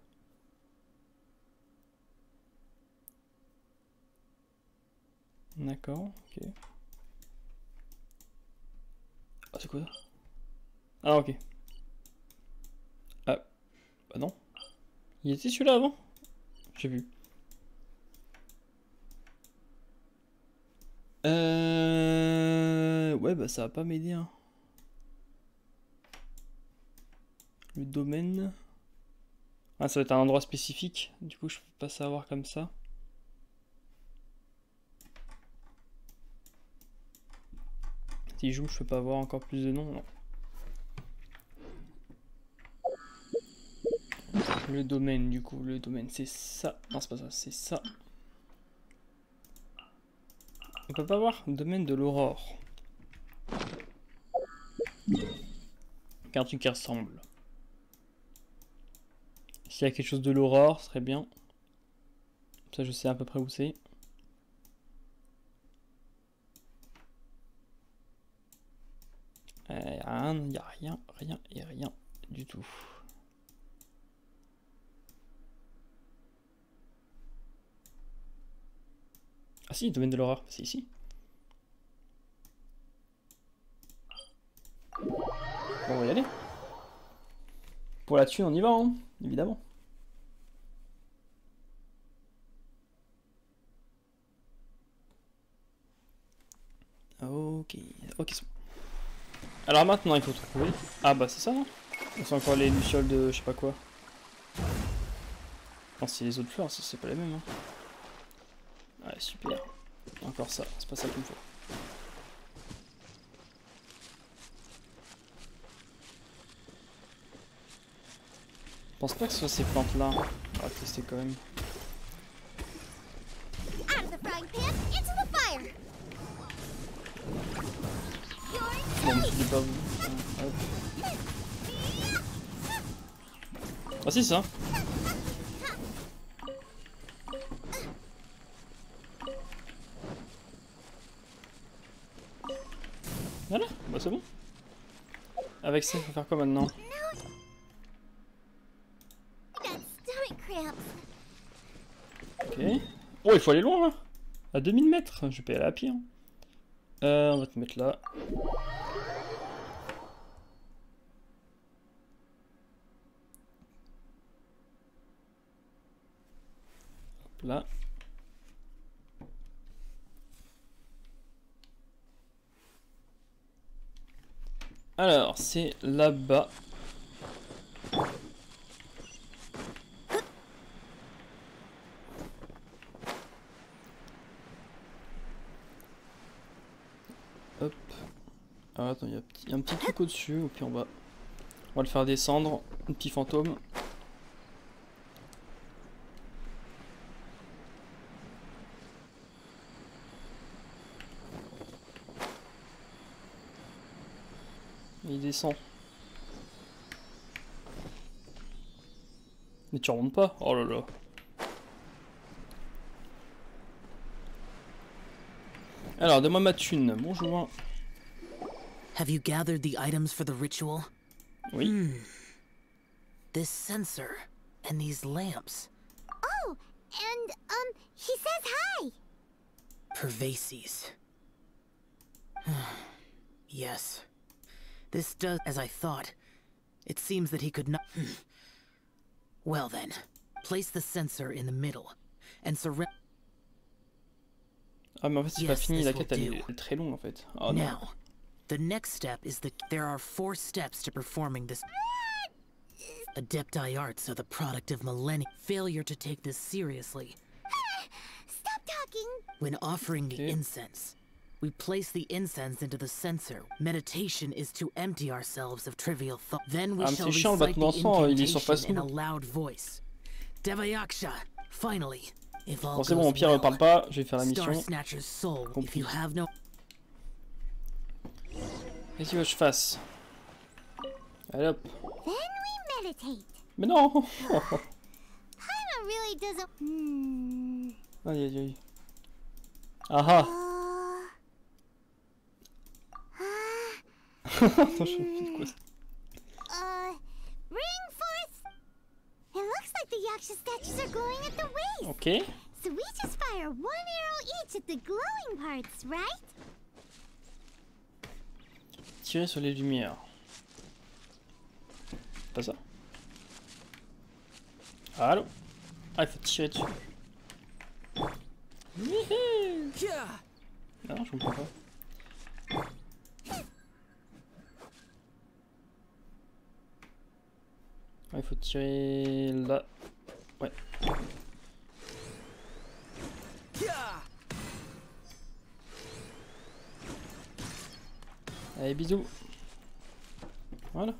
S1: D'accord, ok. Ah, c'est quoi ça? Ah, ok. Ah, bah non. Il était celui-là avant? J'ai vu. Ouais, bah ça va pas m'aider, hein. Le domaine. Ah, ça va être un endroit spécifique. Du coup, je peux pas savoir comme ça. Select y joue, je peux pas avoir encore plus de noms, non. Le domaine, du coup, le domaine, c'est ça. Non, c'est pas ça, c'est ça. On peut pas voir domaine de l'aurore. Un truc qui ressemble. S'il y a quelque chose de l'aurore, ce serait bien. Ça, je sais à peu près où c'est. Il n'y a rien et rien du tout. Ah si, domaine de l'horreur, c'est ici. Bon, on va y aller. Pour la thune, on y va, hein, évidemment. Ok, ok, c'est bon. Alors maintenant, il faut trouver... Ah bah c'est ça, non? C'est encore les lucioles de je sais pas quoi. Non, c'est les autres fleurs, ça c'est pas les mêmes. Hein. Ouais, super. Encore ça, c'est pas ça qu'il me faut. Je pense pas que ce soit ces plantes là. On va tester quand même. Bon, je dis pas vous. Ah si, ça. Voilà, bah c'est bon. Avec ça, il faut faire quoi maintenant? Ok. Oh, il faut aller loin là. À 2000 mètres. Je vais pas y aller à pied. Hein. On va te mettre là. Hop là. Alors, c'est là-bas. Hop. Alors attends, il y a un petit truc au-dessus, et puis on va le faire descendre. Un petit fantôme. Il descend. Mais tu remontes pas? Oh là là. Alors, donne-moi ma thune. Bonjour.
S6: Have you gathered the items for the ritual?
S1: Oui.
S6: This sensor and these lamps.
S2: Oh, and he says hi.
S6: Pervases. Yes. This does as I thought. It seems that he could not. Well then, place the sensor in the middle and surround.
S1: Ah mais en fait c'est pas fini, la quête elle est très longue en fait. Oh, non.
S6: Now, the next step is there are 4 steps to performing this. Adepti arts are the product of millennia. Failure to take this seriously.
S2: Stop talking.
S6: When offering the incense, we place the incense into the censer. Meditation is to empty ourselves of trivial thought. Then we shall recite the incantation in a loud voice. Devayaksha, finally.
S1: Bon c'est bon, au pire parle pas, je vais faire la mission.
S6: Compris.
S1: Qu'est-ce que tu veux que je fasse? Allez hop. Mais non. Aïe aïe aïe. Ah ah. Attends, je fais quoi ça?
S2: It looks like the Yaksha statues are glowing at the waist.
S1: Ok.
S2: So we just fire 1 arrow each at the glowing parts, right?
S1: Tirer sur les lumières. Pas ça. Allô? Ah, il faut tirer dessus. Non, je comprends pas. Ah, il faut tirer là. Ouais. Allez, bisous. Voilà.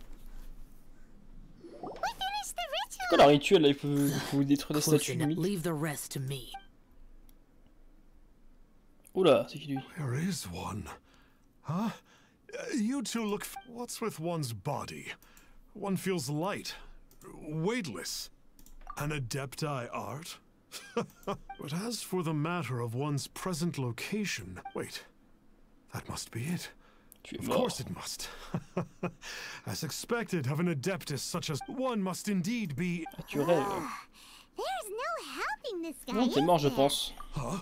S1: C'est quoi la rituel là? Il faut détruire des statues limite. Oula, c'est qui lui?
S5: There is one. Huh? You two look. What's with one's body? One feels light, weightless. An adepti art? But as for the matter of one's present location, wait, that must be it. Of course it must. As expected of an adeptus such as one must indeed be.
S2: There's no helping this guy.
S1: Non, t'es mort, je pense.
S5: Huh?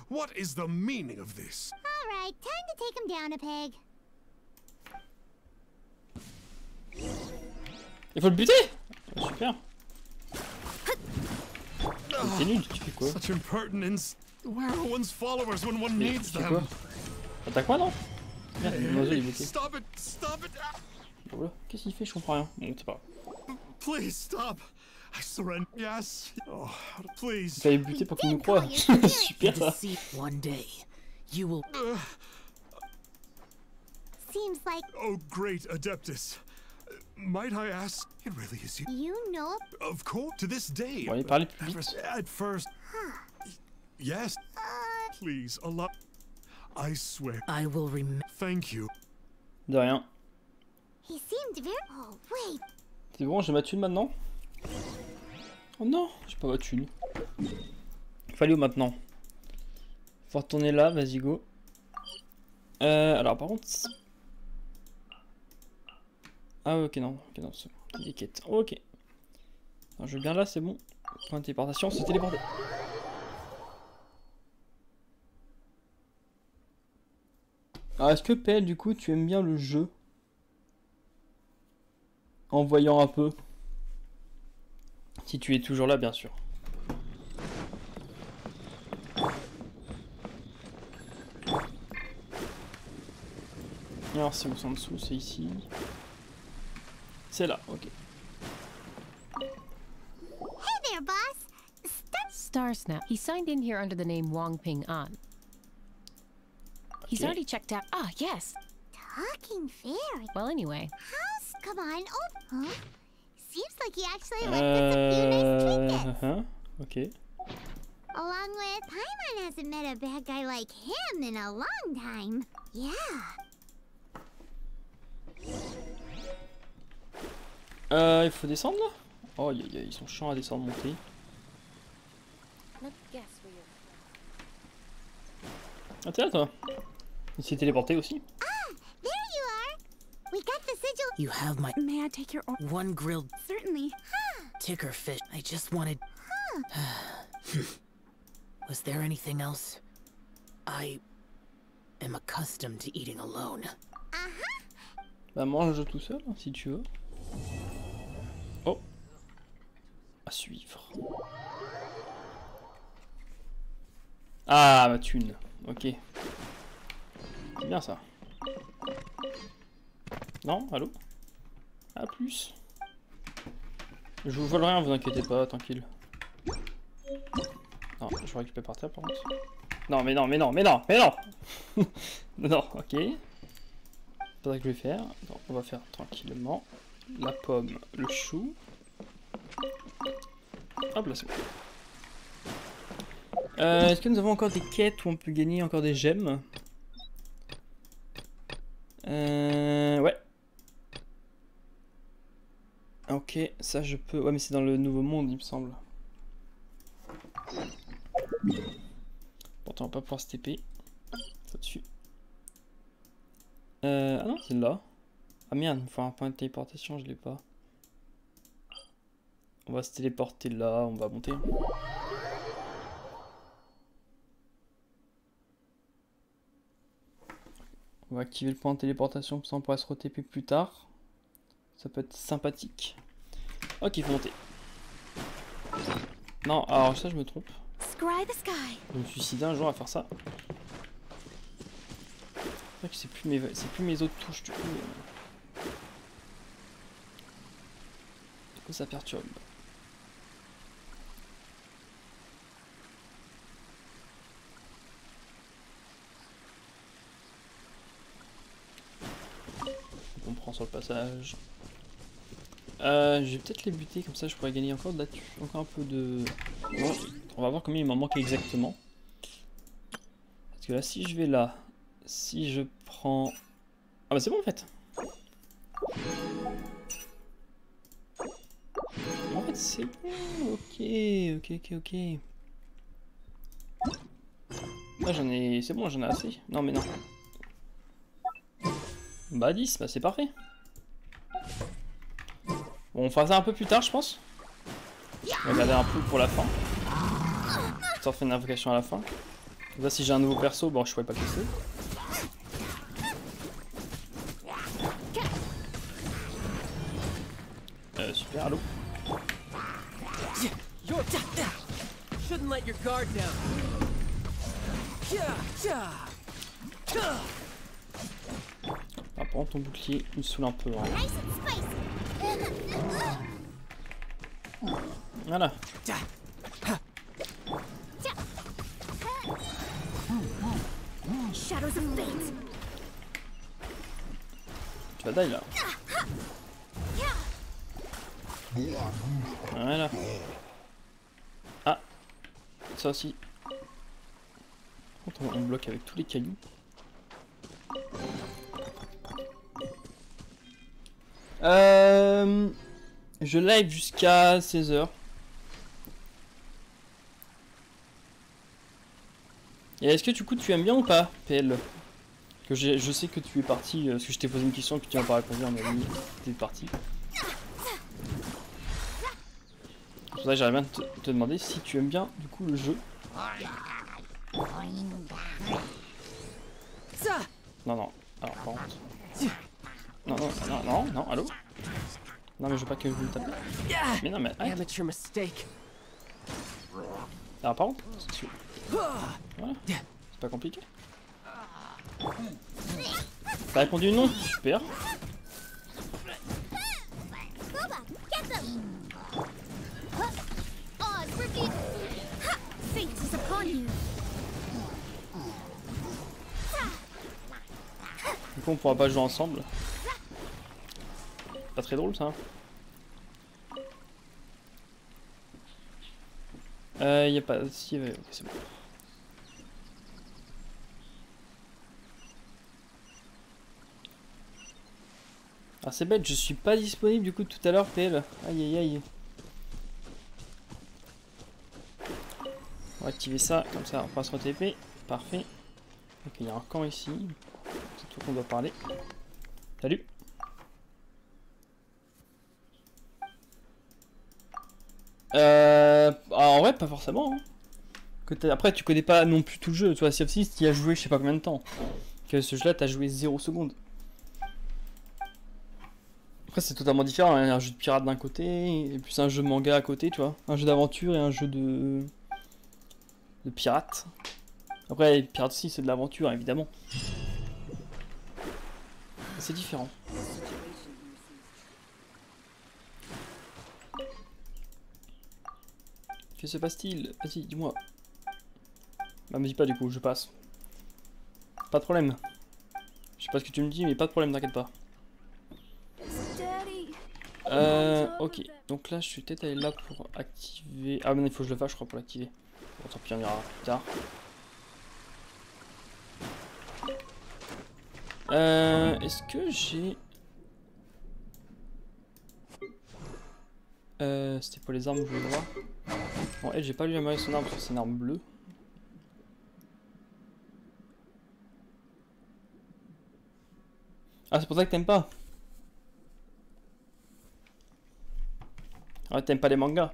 S5: What is the meaning of this?
S2: All right, time to take him down a peg.
S1: Il faut le buter. Super. T'es nul, tu fais quoi?
S5: Such impertinence. Where are one's followers when one needs them?
S1: Attaque-moi, non? Merde, mon oiseau il est bloqué.
S5: Stop it! Stop it!
S1: Voilà. Qu'est-ce qu'il fait? Je comprends rien. Bon, c'est pas grave.
S5: Please stop. I surrender. Yes. Oh, please.
S1: Il fallait buter pour qu'il nous croie. Super ça.
S6: One day, you will.
S2: Seems like.
S5: Oh, great Adeptus. Might I ask? It really is you.
S2: You know?
S5: Of course, to this day.
S1: Bon, allez, parlez plus vite.
S5: At first. Yes. Please, allow. I swear.
S6: I will remember.
S5: Thank you.
S1: De rien.
S2: He seemed very. Oh wait.
S1: C'est bon, j'ai ma thune maintenant. Oh non, j'ai pas ma thune. Fallait où maintenant? Faut retourner là, vas-y go. Alors par contre. Ah ok non, c'est bon. Des quêtes. Ok. Non, je veux bien là, c'est bon. Point de téléportation, c'est téléporté. Alors est-ce que PL du coup tu aimes bien le jeu? En voyant un peu. Si tu es toujours là bien sûr. Alors c'est où en dessous? C'est ici. C'est là, ok.
S2: Hey there, boss.
S7: Starsnap. He signed in here under the name Wong Ping An. He's already checked out. Ah, yes.
S2: Talking fairy.
S7: Well, anyway.
S2: House, come on. Oh, huh? Seems like he actually left us a few nice trinkets.
S1: Okay.
S2: Along with, Paimon hasn't met a bad guy like him in a long time. Yeah.
S1: Il faut descendre là? Oh, ils sont chiants à descendre, monter. Ah, t'es là toi? Il s'est téléporté aussi.
S2: Ah, there you are. We got the sigil.
S6: You have my.
S7: May I take your order?
S6: One grilled.
S7: Certainly.
S6: Ticker fish. I just wanted. Was there anything else? I am accustomed to eating alone.
S1: Bah mange tout seul hein, si tu veux. Oh. À suivre. Ah ma thune. Ok. C'est bien ça. Non, allô? À plus. Je vous vole rien, vous inquiétez pas, tranquille. Non, je récupère par terre par contre. Non, mais non, mais non, mais non, mais non. Non, ok. C'est ça que je vais faire. Donc, on va faire tranquillement. La pomme, le chou. Hop là, c'est bon. Est-ce que nous avons encore des quêtes où on peut gagner encore des gemmes? Ouais. Ok, ça je peux... Ouais mais c'est dans le nouveau monde il me semble. Pourtant on va pas pouvoir se TP. Ça dessus. Ah non c'est là. Ah merde, il faut un point de téléportation, je l'ai pas. On va se téléporter là, on va monter. On va activer le point de téléportation, comme ça on pourra se re-TP plus tard. Ça peut être sympathique. Ok, il faut monter. Non, alors ça je me trompe. Je me suis suicidé un jour à faire ça. C'est vrai que c'est plus mes autres touches du coup. Du coup ça perturbe. sur le passage. Je vais peut-être les buter, comme ça je pourrais gagner encore encore un peu de... Bon, on va voir combien il m'en manque exactement. Parce que là, si je vais là, si je prends... Ah bah c'est bon en fait. En fait c'est bon, ok. Là j'en ai... C'est bon, j'en ai assez. Non mais non. Bah 10, bah c'est parfait. Bon, on fera ça un peu plus tard je pense. On va garder un peu pour la fin. Ça fait une invocation à la fin. Là si j'ai un nouveau perso, bon je pourrais pas le casser. Super, allô.
S8: Shouldn't let your guard down.
S1: Ah, prends ton bouclier, il me saoule un peu. Hein. Voilà. Tu vas die là. Voilà. Ah, ça aussi. On bloque avec tous les cailloux. Je live jusqu'à 16h. Et est-ce que du coup tu aimes bien ou pas, PL? Que je sais que tu es parti, parce que je t'ai posé une question et que tu n'as pas répondu, on m'a dit que tu es parti. C'est pour ça que j'aimerais bien te demander si tu aimes bien du coup le jeu. Non. Alors par contre. Non, allô? Non mais je veux pas que vous le tapez. Mais non mais arrête. Alors par contre, voilà, c'est pas compliqué. T'as répondu non? Super. Du coup on pourra pas jouer ensemble. Pas très drôle ça. Y a pas... Si, ok c'est bon. Ah c'est bête, je suis pas disponible du coup tout à l'heure PL. Aïe. On va activer ça, comme ça on passe au TP. Parfait. Ok, il y a un camp ici. C'est tout qu'on doit parler. Salut. En vrai pas forcément. Hein. Après tu connais pas non plus tout le jeu. Tu vois, Sea of Thieves tu y as joué je sais pas combien de temps. Que ce jeu là t'as joué 0 secondes. Après c'est totalement différent, hein. Un jeu de pirate d'un côté, et puis un jeu de manga à côté, tu vois. Un jeu d'aventure et un jeu de pirate. Après les pirates aussi c'est de l'aventure évidemment. C'est différent. Que se passe-t-il? Vas-y, dis-moi. Bah me dis pas du coup, je passe. Pas de problème. Je sais pas ce que tu me dis, mais pas de problème, t'inquiète pas. Ok, donc là je suis peut-être allé là pour activer... Ah mais il faut que je le fasse je crois pour l'activer. Bon tant pis on ira plus tard. Est-ce que j'ai... C'était pour les armes, je voulais voir. Bon, elle, j'ai pas lu améliorer son arme parce que c'est une arme bleue. Ah, c'est pour ça que t'aimes pas? Ah, t'aimes pas les mangas?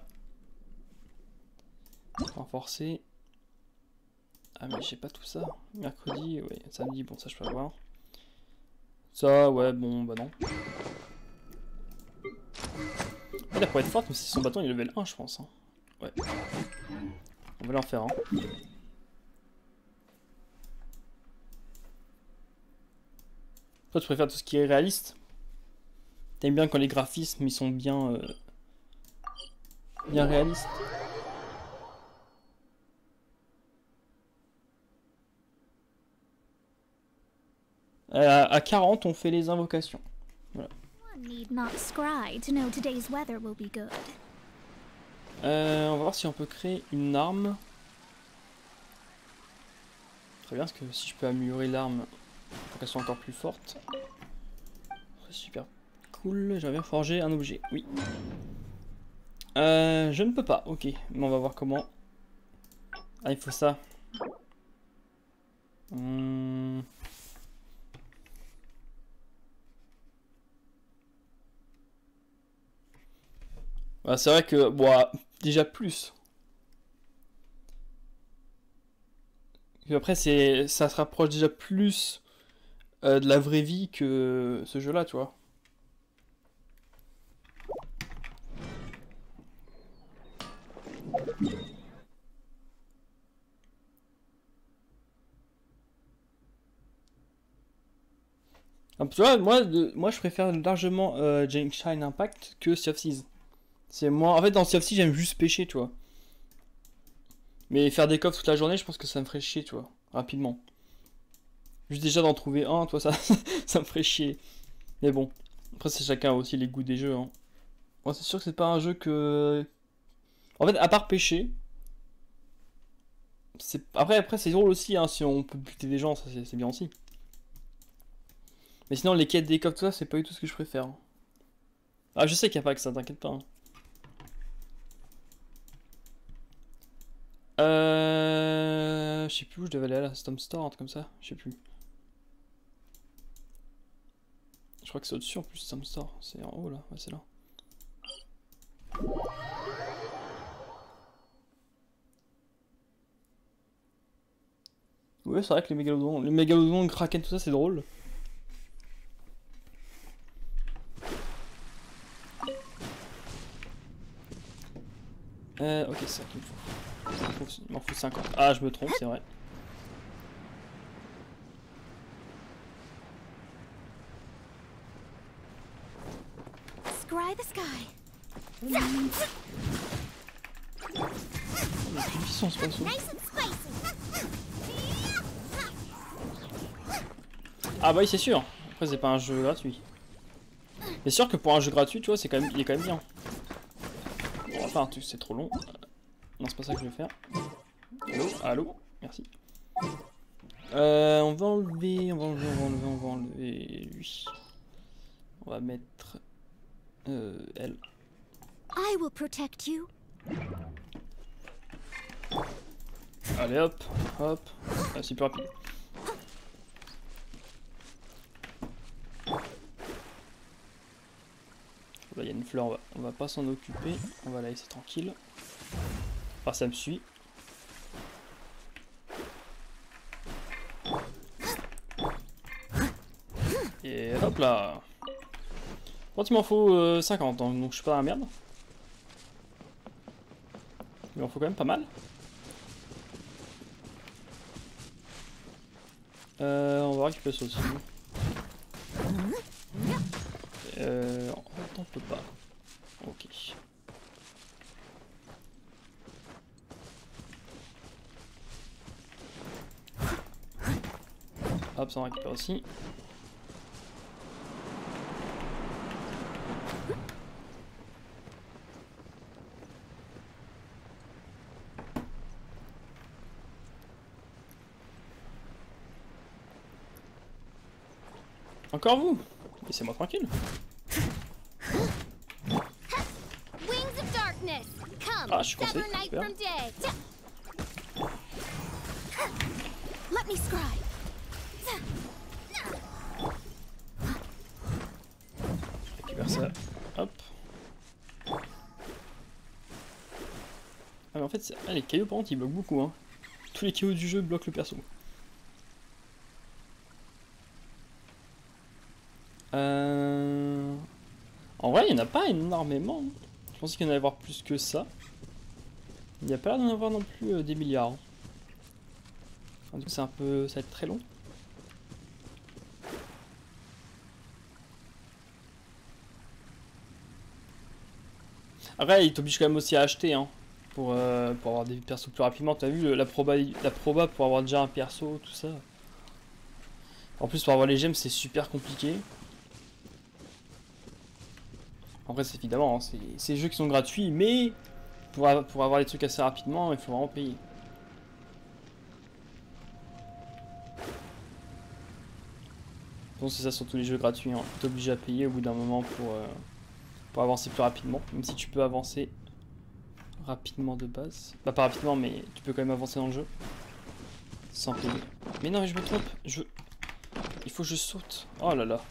S1: Renforcer. Ah, mais j'ai pas tout ça. Mercredi, ouais, samedi, bon, ça je peux avoir. Ça, ouais, bon, bah non. Elle pourrait être forte, mais si son bâton il est level 1, je pense. Hein. Ouais. On va l'en faire un. Hein. Toi, tu préfères tout ce qui est réaliste? T'aimes bien quand les graphismes ils sont bien, bien réalistes? À 40, on fait les invocations. Voilà. On va voir si on peut créer une arme. Très bien, parce que si je peux améliorer l'arme pour qu'elle soit encore plus forte. C'est super cool. J'aimerais bien forger un objet. Oui. Je ne peux pas. Ok, mais on va voir comment. Ah, il faut ça. Ouais, c'est vrai que, bon, déjà plus. Et après, ça se rapproche déjà plus de la vraie vie que ce jeu-là, tu vois. Ah, tu vois, moi je préfère largement Genshin Impact que Sea of Thieves. C'est moi, en fait dans Sea of Thieves j'aime juste pêcher, tu vois. Mais faire des coffres toute la journée, je pense que ça me ferait chier, tu vois, rapidement. Juste déjà d'en trouver un, toi ça, ça me ferait chier. Mais bon, après c'est chacun aussi les goûts des jeux. Hein. Moi c'est sûr que c'est pas un jeu que... En fait, à part pêcher, après c'est drôle aussi, hein, si on peut buter des gens, ça c'est bien aussi. Mais sinon les quêtes des coffres, tout ça, c'est pas du tout ce que je préfère. Ah, je sais qu'il n'y a pas que ça, t'inquiète pas. Hein. Je sais plus où je devais aller là, Storm Store, un truc comme ça, je sais plus. Je crois que c'est au-dessus en plus, Storm Store, c'est en haut là, ouais c'est là. Ouais, c'est vrai que les mégalodons, kraken, tout ça, c'est drôle. Ok, c'est ça qu'il me faut. Il m'en faut 50. Ah, je me trompe, c'est vrai.
S2: Scry the sky.
S1: Les filles sont spatiaux. Ah bah oui, c'est sûr. Après, c'est pas un jeu gratuit. C'est sûr que pour un jeu gratuit, tu vois, il est quand même bien. Bon, enfin, c'est trop long. Non, c'est pas ça que je vais faire. Allô, allô, merci. On va enlever lui. On va mettre elle.
S2: I will protect you.
S1: Allez hop, hop. Ah, c'est plus rapide. Là, il y a une fleur, on va pas s'en occuper. On va la laisser tranquille. Ah, ça me suit. Et hop là. Bon, il m'en faut 50, donc je suis pas dans la merde. Il m'en faut quand même pas mal. On va récupérer ça aussi. En fait, on peut pas. Ok. Hop, ça on récupère aussi. Encore vous? Laissez-moi tranquille. Ah, je suis coincé, super. Récupère ça. Hop. Ah mais en fait, les cailloux par contre ils bloquent beaucoup. Hein. Tous les cailloux du jeu bloquent le perso. En vrai, il n'y en a pas énormément. Je pensais qu'il y en allait avoir plus que ça. Il n'y a pas l'air d'en avoir non plus des milliards. Enfin, c'est un peu... ça va être très long. Après, il t'oblige quand même aussi à acheter, hein, pour avoir des persos plus rapidement. T'as vu la proba pour avoir déjà un perso, tout ça. En plus, pour avoir les gemmes, c'est super compliqué. Après, c'est évidemment, hein, c'est des jeux qui sont gratuits, mais pour avoir des trucs assez rapidement, il faut vraiment payer. Bon, c'est ça sur tous les jeux gratuits, hein. Tu es obligé à payer au bout d'un moment pour avancer plus rapidement, même si tu peux avancer rapidement de base. Bah, pas rapidement, mais tu peux quand même avancer dans le jeu sans payer. Mais non, mais je me trompe, il faut que je saute. Oh là là.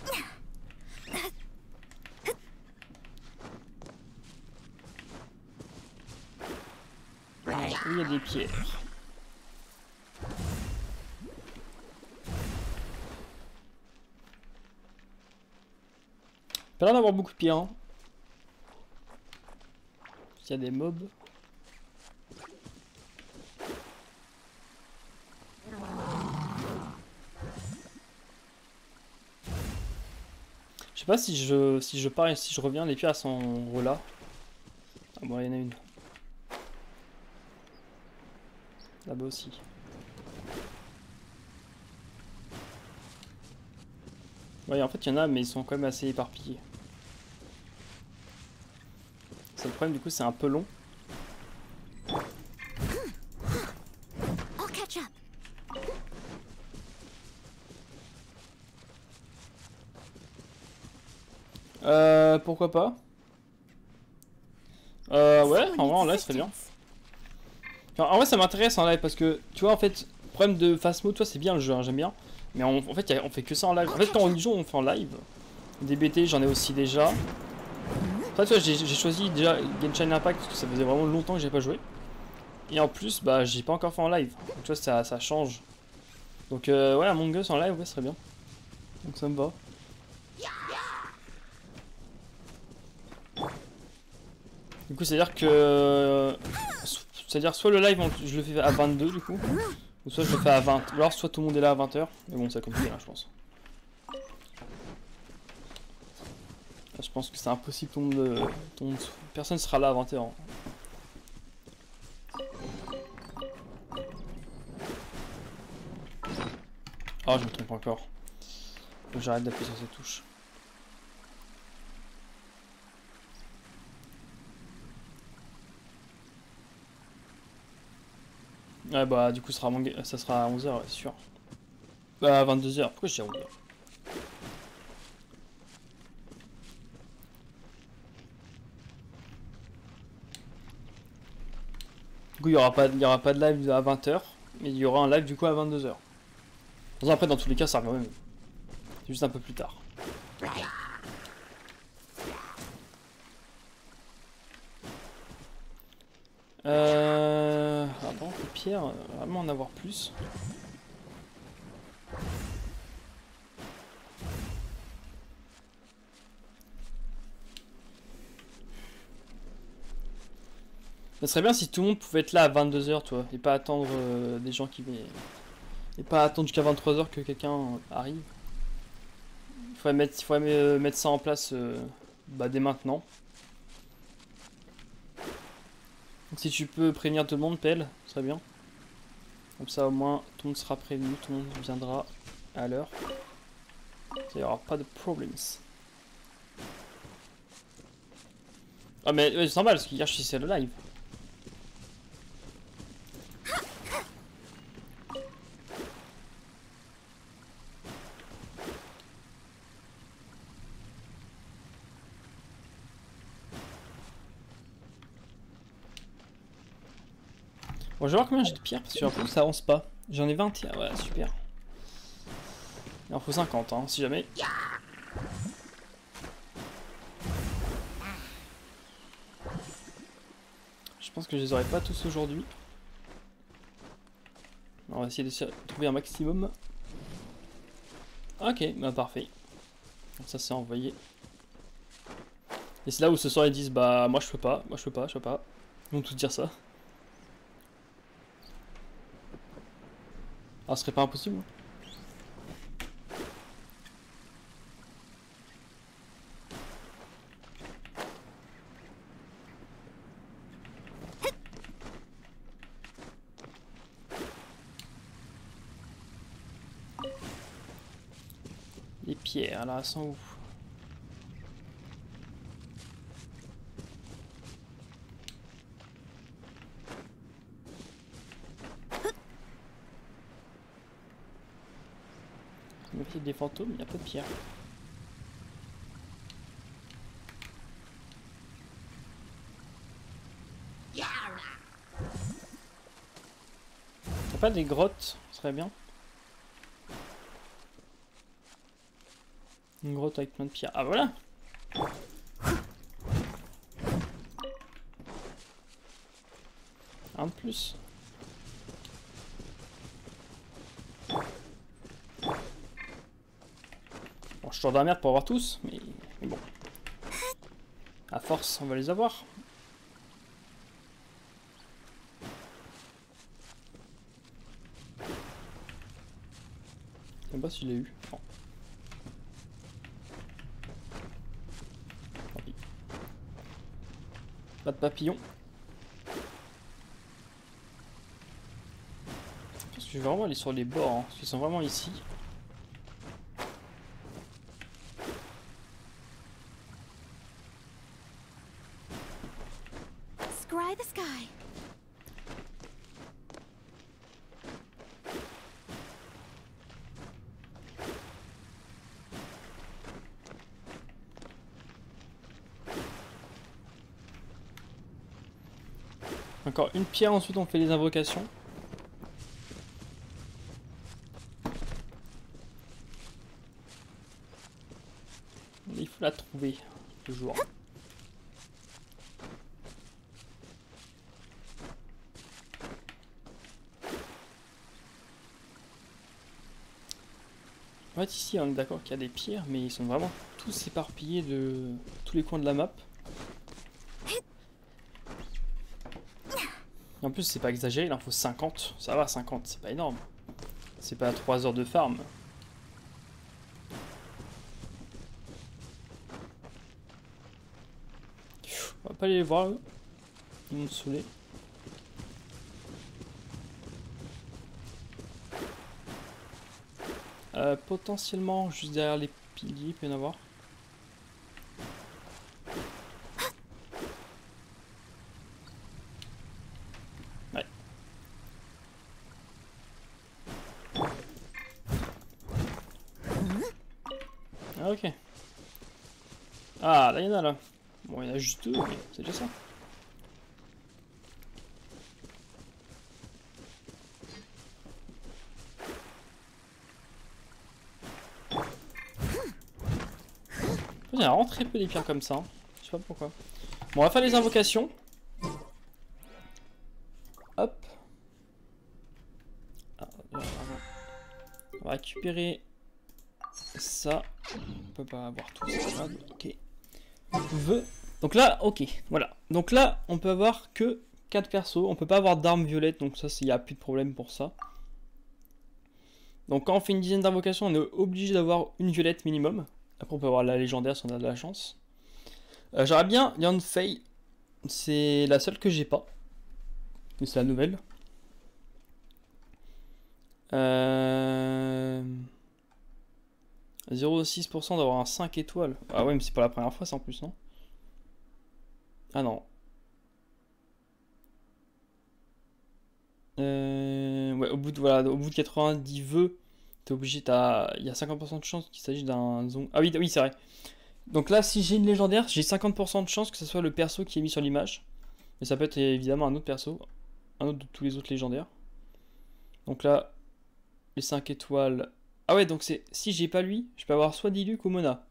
S1: Il y a des pierres. Pas l'air d'avoir beaucoup de pierres. Hein. Il y a des mobs. Je sais pas si je pars et si je reviens, les pierres sont là. Ah bon, il y en a une. Là-bas aussi. Ouais, en fait, il y en a, mais ils sont quand même assez éparpillés. C'est le problème, du coup, c'est un peu long. Pourquoi pas? Ouais, en vrai, en live, ce serait bien. Enfin, en vrai, ça m'intéresse en live parce que, tu vois, en fait, le problème de Fast Mode, toi, c'est bien le jeu, hein, j'aime bien. Mais en fait, on fait que ça en live. En fait, quand on joue, on fait en live. DBT, j'en ai aussi déjà. Enfin, tu vois, j'ai choisi déjà Genshin Impact parce que ça faisait vraiment longtemps que j'ai pas joué. Et en plus, bah, j'ai pas encore fait en live. Donc, tu vois, ça change. Donc, ouais, Among Us en live, ouais, ce serait bien. Donc, ça me va. Du coup, c'est-à-dire que... C'est-à-dire soit le live, je le fais à 22 du coup, ou soit je le fais à 20. Ou alors soit tout le monde est là à 20h. Mais bon, c'est compliqué là, je pense. Là, je pense que c'est impossible, personne sera là à 20h. Oh, je me trompe encore. Faut que j'arrête d'appuyer sur cette touche. Ouais, bah du coup ça sera à 11h, ouais, c'est sûr. Bah à 22h, pourquoi je dis 11h? Du coup il y aura pas de live à 20h, mais il y aura un live du coup à 22h. Après dans tous les cas ça revient même. C'est juste un peu plus tard. Attends, les pierres, vraiment en avoir plus. Ça serait bien si tout le monde pouvait être là à 22h, toi, et pas attendre des gens qui viennent. Et pas attendre jusqu'à 23h que quelqu'un arrive. Il faudrait mettre ça en place bah, dès maintenant. Donc si tu peux prévenir tout le monde, Pelle, ce serait bien. Comme ça au moins tout le monde sera prévenu, tout le monde viendra à l'heure. Il n'y aura pas de problèmes. Ah mais ouais, c'est normal parce qu'hier je suis le live. Bon, je vais voir combien j'ai de pierres parce que en plus ça avance pas. J'en ai 20, ouais, super. Il en faut 50, hein, si jamais. Je pense que je les aurai pas tous aujourd'hui. On va essayer de trouver un maximum. Ok, bah parfait. Donc ça c'est envoyé. Et c'est là où ce soir ils disent bah moi je peux pas, moi je peux pas, je peux pas. Ils vont tous dire ça. Ah, ce serait pas impossible. Les pierres là, elles sont où? Il y a des fantômes, il y a pas de pierre. Pas des grottes, ce serait bien. Une grotte avec plein de pierres. Ah voilà. Un de plus. Bon, je suis dans la merde pour avoir tous, mais bon. À force, on va les avoir. Je sais pas s'il l'a eu. Non. Tant pis. Pas de papillon. Je pense que je vais vraiment aller sur les bords, hein, parce qu'ils sont vraiment ici.
S4: Scry the sky.
S1: Encore une pierre, ensuite on fait les invocations. Il faut la trouver, toujours. En fait ici on est d'accord qu'il y a des pierres, mais ils sont vraiment tous éparpillés de tous les coins de la map. Et en plus c'est pas exagéré, il en faut 50, ça va 50, c'est pas énorme. C'est pas 3 heures de farm. On va pas aller les voir eux, ils vont me saouler. Potentiellement juste derrière les piliers, il peut y en avoir. Ouais. Ah, ok. Ah, là il y en a là. Bon, il y en a juste 2, mais c'est déjà ça. Il y a vraiment très peu des pierres comme ça. Hein. Je sais pas pourquoi. Bon, on va faire les invocations. Hop. Ah, on va récupérer ça. On peut pas avoir tout ça. Ok. Donc là, ok. Voilà. Donc là, on peut avoir que 4 persos. On peut pas avoir d'armes violettes. Donc ça, il n'y a plus de problème pour ça. Donc quand on fait une dizaine d'invocations, on est obligé d'avoir une violette minimum. Après, on peut avoir la légendaire si on a de la chance. J'aurais bien Yan Fei. C'est la seule que j'ai pas. C'est la nouvelle. 0,6% d'avoir un 5 étoiles. Ah ouais, mais c'est pas la première fois, ça en plus, non? Ah non. Ouais, au bout de 90 vœux, t'es obligé, il y a 50% de chance qu'il s'agisse d'un zong. Ah oui, oui, c'est vrai. Donc là, si j'ai une légendaire, j'ai 50% de chance que ce soit le perso qui est mis sur l'image. Mais ça peut être évidemment un autre perso. Un autre de tous les autres légendaires. Donc là, les 5 étoiles. Ah ouais, donc c'est si j'ai pas lui, je peux avoir soit Diluc ou Mona.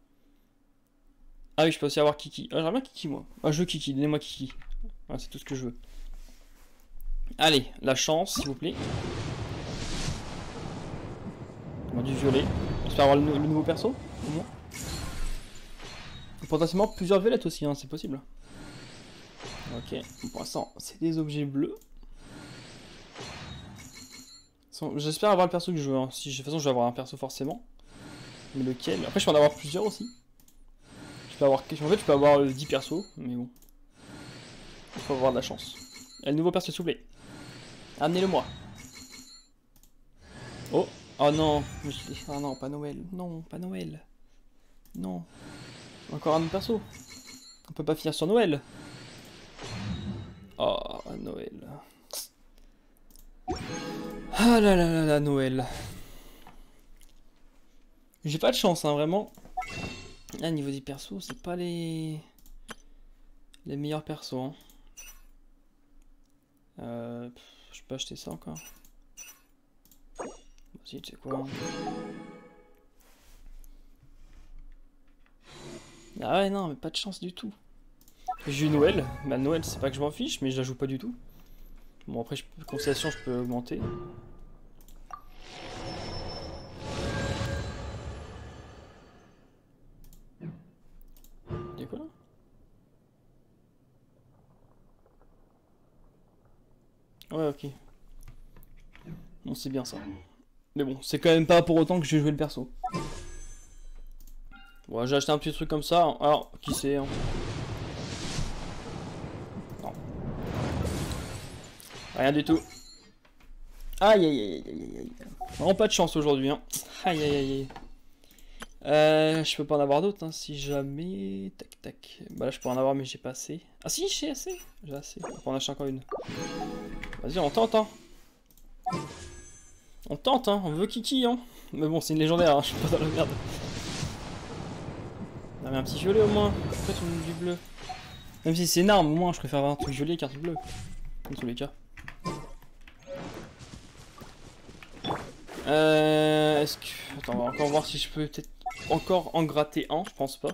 S1: Ah oui, je peux aussi avoir Kiki. Ah, j'aimerais bien Kiki, moi. Ah, je veux Kiki, donnez-moi Kiki. Ah, c'est tout ce que je veux. Allez, la chance, s'il vous plaît. On a du violet. J'espère avoir le nouveau perso, au moins. Potentiellement plusieurs violettes aussi, hein, c'est possible. Ok, pour l'instant, c'est des objets bleus. J'espère avoir le perso que je veux. Hein. Si, de toute façon, je vais avoir un perso forcément. Mais lequel? Après, je peux en avoir plusieurs aussi. Je peux avoir... En fait, je peux avoir 10 persos, mais bon. Il faut avoir de la chance. Et le nouveau perso, s'il vous plaît. Amenez-le-moi. Oh! Oh non! Ah non, pas Noël. Non, pas Noël. Non. Encore un autre perso. On peut pas finir sur Noël. Oh, Noël. Ah là là là là, Noël. J'ai pas de chance, hein, vraiment. Là, niveau des persos, c'est pas les meilleurs persos. Hein. Je peux acheter ça encore. Vas-y, tu sais quoi. Ah ouais, non, mais pas de chance du tout. J'ai eu Noël. Bah, Noël, c'est pas que je m'en fiche, mais je la joue pas du tout. Bon, après, conciliation, je peux augmenter. Y'a quoi là? Ouais, ok. Bon, c'est bien ça. Mais bon, c'est quand même pas pour autant que j'ai joué le perso. Bon, j'ai acheté un petit truc comme ça. Alors, qui c'est hein? Non. Rien du tout. Aïe aïe aïe aïe aïe. Vraiment pas de chance aujourd'hui. Hein. Aïe aïe aïe aïe. Je peux pas en avoir d'autres hein, si jamais. Tac tac. Bah là je peux en avoir mais j'ai pas assez. Ah si j'ai assez. J'ai assez. On peut en acheter encore une. Vas-y on tente hein. On tente hein. On veut Kiki hein. Mais bon c'est une légendaire hein. Je suis pas dans la merde. Non mais un petit violet au moins. Pourquoi tu me dis du bleu? Même si c'est une arme au moins je préfère avoir un truc violet qu'un truc bleu. Dans tous les cas. Est-ce que... Attends, on va encore voir si je peux peut-être encore en gratter un, je pense pas.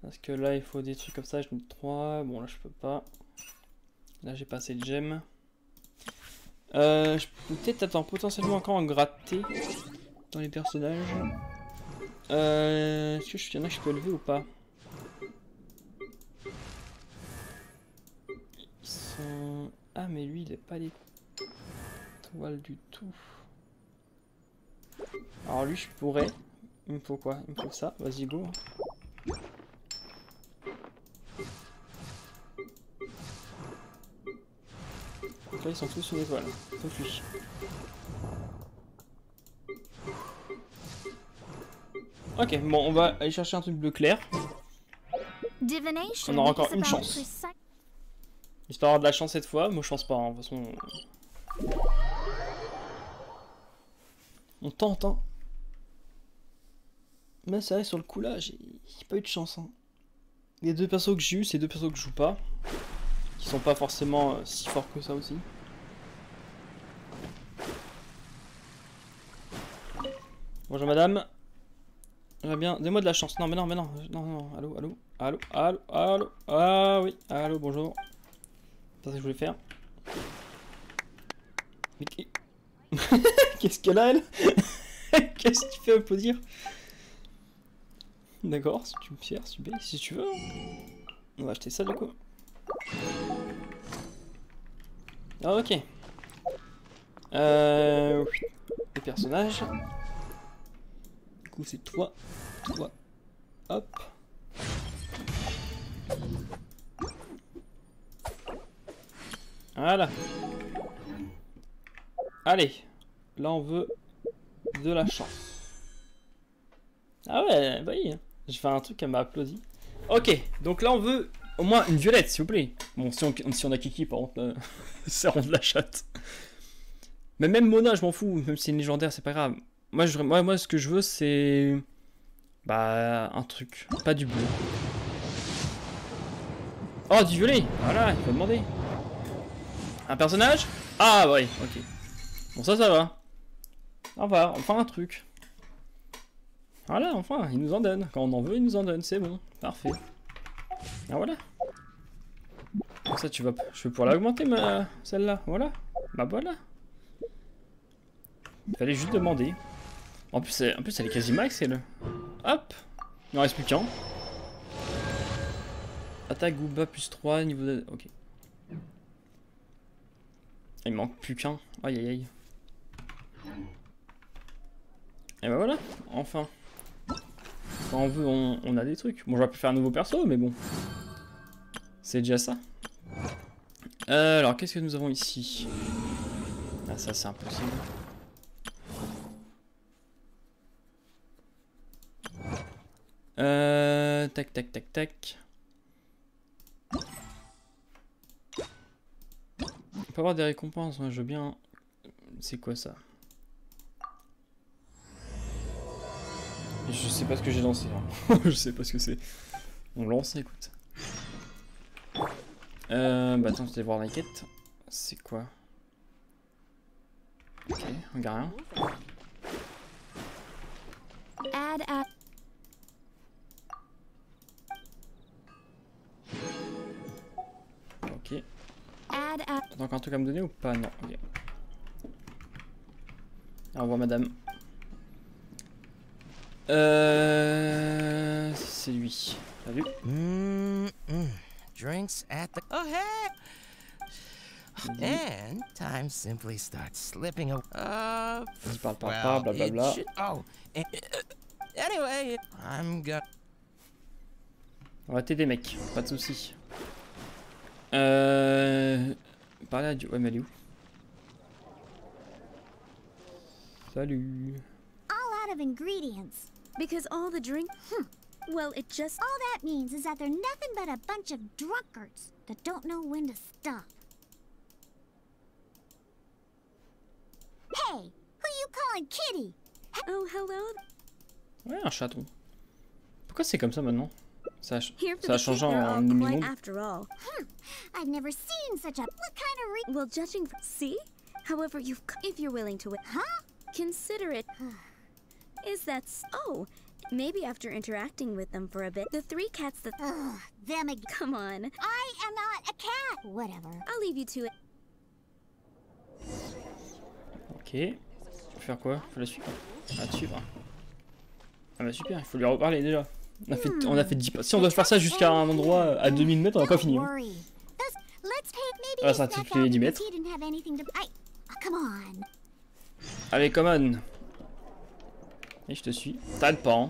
S1: Parce que là, il faut des trucs comme ça, je mets 3. Bon, là, je peux pas. Là, j'ai pas assez de gemmes. Je peux peut-être, attends, potentiellement encore en gratter dans les personnages. Est-ce que y en a que je peux élever ou pas? Ils sont... Ah, mais lui, il est pas les toiles du tout. Alors lui je pourrais. Il me faut quoi? Il me faut ça. Vas-y go. Donc là ils sont tous sur l'étoile. Sauf lui. Ok bon on va aller chercher un truc bleu clair. On aura encore une chance. Histoire d'avoir de la chance cette fois. Moi je pense pas hein. De toute façon. On tente hein. Mais c'est vrai sur le coup là j'ai pas eu de chance hein. Les deux persos que j'ai eu c'est deux persos que je joue pas. Qui sont pas forcément si forts que ça aussi. Bonjour madame. J'aimerais bien. Donnez-moi de la chance. Non mais non mais non. Non. Allô, allô. Allô, allô, allô. Ah oui. Allô, bonjour. C'est ça que je voulais faire. Mais qu'est-ce qu'elle a elle? Qu'est-ce que tu fais applaudir? D'accord, si tu me fiers, si tu veux. On va acheter ça du coup. Ah, ok. Les personnages. Du coup c'est toi. Hop. Voilà. Allez. Là on veut de la chance. Ah ouais, bah oui. J'ai fait un truc, elle m'a applaudi. Ok, donc là on veut au moins une violette, s'il vous plaît. Bon, si on a Kiki, par contre, ça rend de la chatte. Mais même Mona, je m'en fous. Même si c'est une légendaire, c'est pas grave. Moi, ce que je veux, c'est... Bah, un truc. Pas du bleu. Oh, du violet. Voilà, il faut demander. Un personnage? Ah, ouais, ok. Bon, ça va. On va, enfin un truc. Voilà, enfin, il nous en donne. Quand on en veut, il nous en donne. C'est bon, parfait. Ah voilà. Comme ça, je vais pouvoir l'augmenter, celle-là. Voilà. Bah voilà. Il fallait juste demander. En plus, elle est quasi max, elle. Hop. Il en reste plus qu'un. Attaque Gooba plus 3, niveau de... Ok. Il manque plus qu'un. Aïe aïe aïe. Et bah voilà, enfin. Quand on veut, on a des trucs. Bon, j'aurais pu faire un nouveau perso, mais bon. C'est déjà ça. Alors, qu'est-ce que nous avons ici? Ah, ça, c'est impossible. Tac, tac, tac, tac. On peut avoir des récompenses, moi je veux bien... C'est quoi ça? Je sais pas ce que j'ai lancé. Hein. Je sais pas ce que c'est. On lance, écoute. Bah attends, je vais voir la quête. C'est quoi? Ok, on garde rien. Ok. T'as encore un truc à me donner ou pas? Non, ok. Au revoir madame. C'est lui. T'as vu?
S9: Drinks at the... Oh, hey! And time simply starts slipping away.
S1: Parle, blablabla.
S9: Oh, anyway, I'm gonna...
S1: On va t'aider, mec. Pas de soucis. Parler à Dieu. Ouais, mais elle est où? Salut.
S2: All out of ingredients. Because all the drink... Well, it just... All that means is that they're nothing but a bunch of drunkards that don't know when to stop. Hey, who you calling Kitty? Oh, hello.
S1: Ouais, un chaton. Pourquoi c'est comme ça maintenant? Ça a changé en demi-monde.
S2: I've never seen such a... What kind of Well, judging from... See? However, if you're willing to... Huh? Consider it... Is that... Oh... Maybe after interacting with them for a bit, the three cats that... them again. Come on. I am not a cat. Whatever. I'll leave you to it.
S1: Ok. Faut faire quoi? Faut la suivre. La suivre. Ah bah super, il faut lui reparler déjà. On a fait 10 pas. Si on doit faire ça jusqu'à un endroit à 2000 mètres, on va pas finir. Ah, ça a fait les 10 mètres. Allez, come on. Et je te suis. T'arrêtes pas, hein.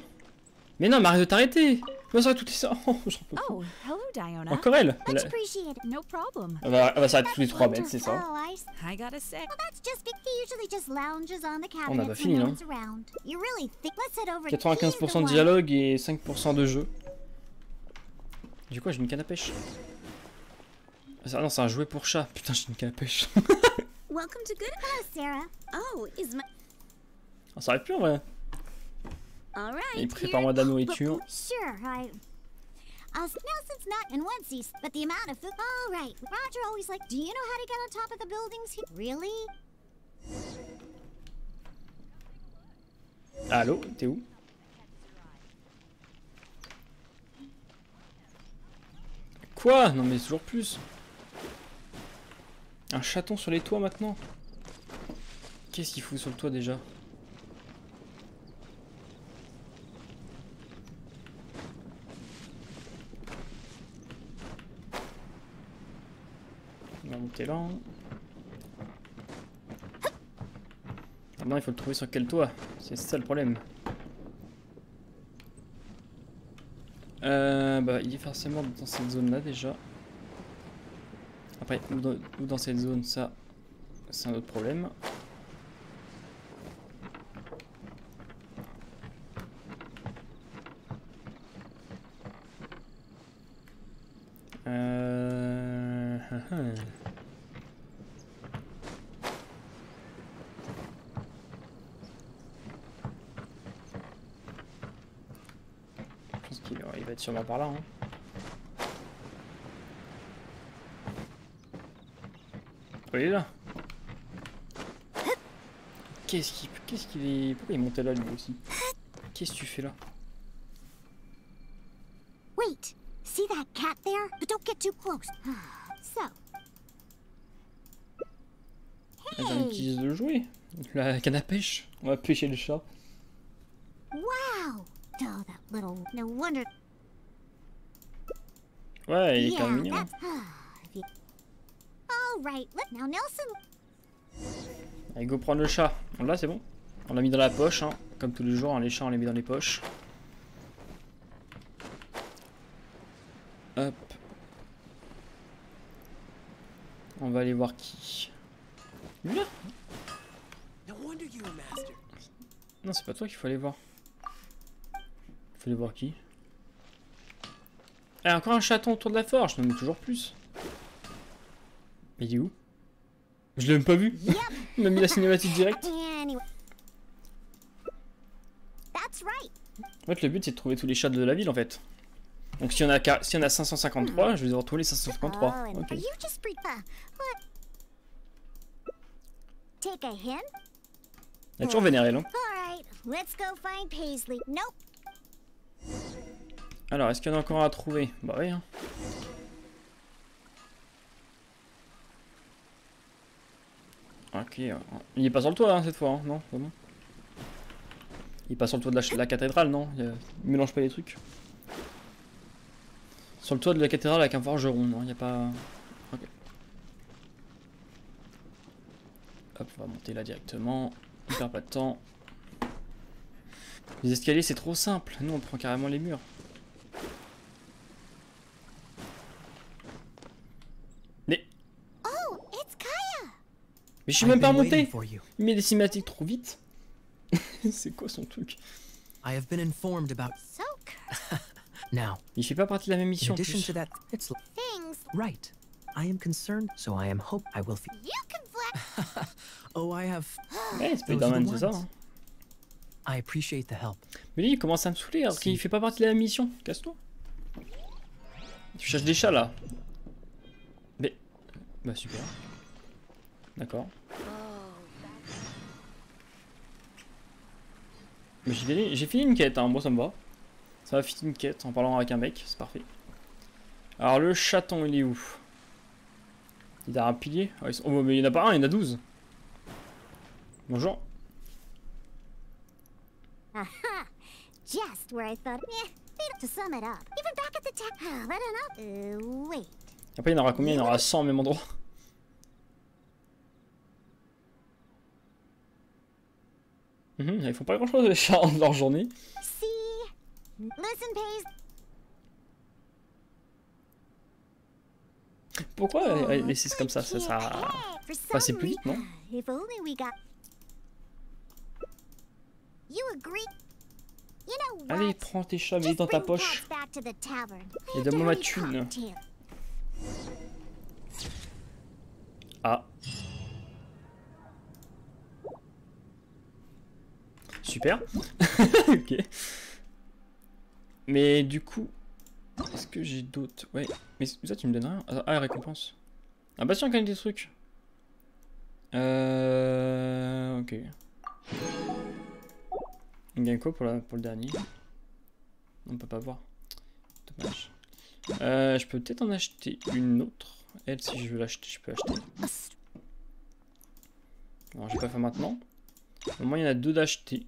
S1: Mais non, mais arrête de t'arrêter. Comment ça, tout est ça? Oh, j'en peux plus. Encore elle. Elle va s'arrêter tous les 3 mètres, c'est ça. On n'a pas fini, non? 95% de dialogue et 5% de jeu. Du coup, j'ai une canne à pêche. Ah non, c'est un jouet pour chat. Putain, j'ai une canne à pêche. On s'arrête plus en vrai. Et prépare-moi de la nourriture.
S2: Nelson's not in one season, but the amount of food. All right. Roger always like, do you know how to get on top of the buildings here? Really?
S1: Allô, t'es où? Quoi? Non mais toujours plus. Un chaton sur les toits maintenant? Qu'est-ce qu'il fout sur le toit déjà? On va monter là. Maintenant il faut le trouver sur quel toit. C'est ça le problème. Bah il est forcément dans cette zone là déjà. Après ou dans cette zone, ça c'est un autre problème. Je pense qu'il va être sûrement par là. Hein. Oh, il est là. Qu'est-ce qu'il est... Pourquoi il est monté là lui aussi? Qu'est-ce que tu fais là?
S2: Wait, see that cat there? But don't get too close. So.
S1: Hey. J'ai un petit de jouer. La canne à pêche. On va pêcher le chat.
S2: Wow. Oh, that little... No wonder...
S1: Ouais, il est quand même mignon.
S2: All right, now Nelson.
S1: Allez, go prendre le chat. Là, c'est bon. On l'a mis dans la poche, hein. Comme tous les jours, hein, les chats, on les met dans les poches. Hop. On va aller voir qui. Lui là. Non, c'est pas toi qu'il faut aller voir. Il faut aller voir qui. Ah, encore un chaton autour de la forge. Non, mais toujours plus. Mais il est où? Je l'ai même pas vu. Il m'a mis la cinématique directe.
S2: That's right.
S1: En fait, le but c'est de trouver tous les chats de la ville en fait. Donc s'il y en a 553, je vais devoir trouver les 553. Ok. Il a toujours vénéré, non? Alors, est-ce qu'il y en a encore à trouver? Bah oui. Hein. Ok. Il est pas sur le toit hein, cette fois, hein. Non, c'est bon. Il est pas sur le toit de la cathédrale, non? Il mélange pas les trucs. Sur le toit de la cathédrale avec un forgeron, non? Il n'y a pas... Ok. Hop, on va monter là directement. On perd pas de temps. Les escaliers, c'est trop simple. Nous, on prend carrément les murs. Mais je suis même pas remonté. Il met des cinématiques trop vite. C'est quoi son truc?
S8: I have been informed about now.
S1: Il fait pas partie de la même mission.
S8: In addition to that, it's right. I am concerned, so I am hope I will feel. You can oh, I have.
S1: Ouais, Spider-Man, c'est ça. Hein.
S8: I appreciate the help.
S1: Mais lui, il commence à me saouler alors qu'il fait pas partie de la mission. Casse-toi. Tu cherches des chats là. Mais. Bah super. D'accord. Mais j'ai fini une quête, hein. Moi ça me va. Ça va finir une quête en parlant avec un mec, c'est parfait. Alors le chaton, il est où? Il a un pilier. Oh, mais il n'y en a pas un, il y en a 12. Bonjour.
S2: Just where I thought. To sum it up, even back at the tech. I don't know. Wait.
S1: Après, il y en aura combien? Il y en aura 100 au même endroit. Ils font pas grand chose les chats de leur journée. Pourquoi laisser comme ça? Ça passer plus vite, non? Allez, prends tes chats, mets dans ta poche. Et donne-moi ma thune. Ah. Super. Ok. Mais du coup, est-ce que j'ai d'autres? Ouais. Mais ça, tu me donnes rien? Ah, récompense. Ah bah si, on gagne des trucs. Ok. On gagne quoi pour le dernier? On peut pas voir. Dommage. Je peux peut-être en acheter une autre. Elle, si je veux l'acheter, je peux acheter. Alors, je vais pas faire maintenant. Au moins, il y en a 2 d'acheter.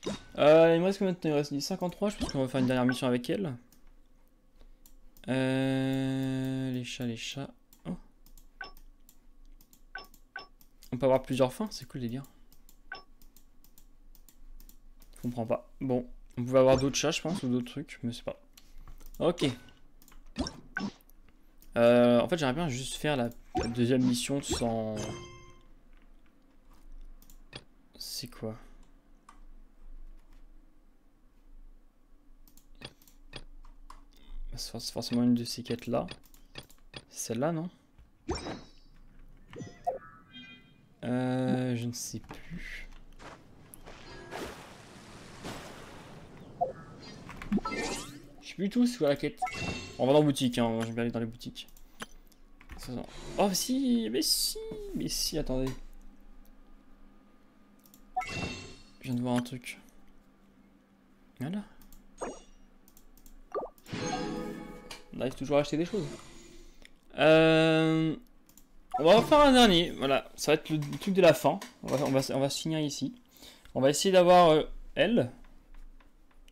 S1: Il me reste combien de temps? Il me reste 53. Je pense qu'on va faire une dernière mission avec elle. Les chats. Oh. On peut avoir plusieurs fins, c'est cool les gars. Je comprends pas. Bon, on pouvait avoir d'autres chats, je pense, ou d'autres trucs, mais c'est pas. Ok. En fait, j'aimerais bien juste faire la deuxième mission sans. C'est quoi? C'est forcément une de ces quêtes là. C'est celle-là, non? Je ne sais plus. Je sais plus tout c'est quoi la quête. On va dans la boutique, hein. Je vais aller dans les boutiques. Oh si, mais si, attendez. Je viens de voir un truc. Voilà. On arrive toujours à acheter des choses. On va faire un dernier. Voilà, ça va être le truc de la fin. On va se finir ici. On va essayer d'avoir elle.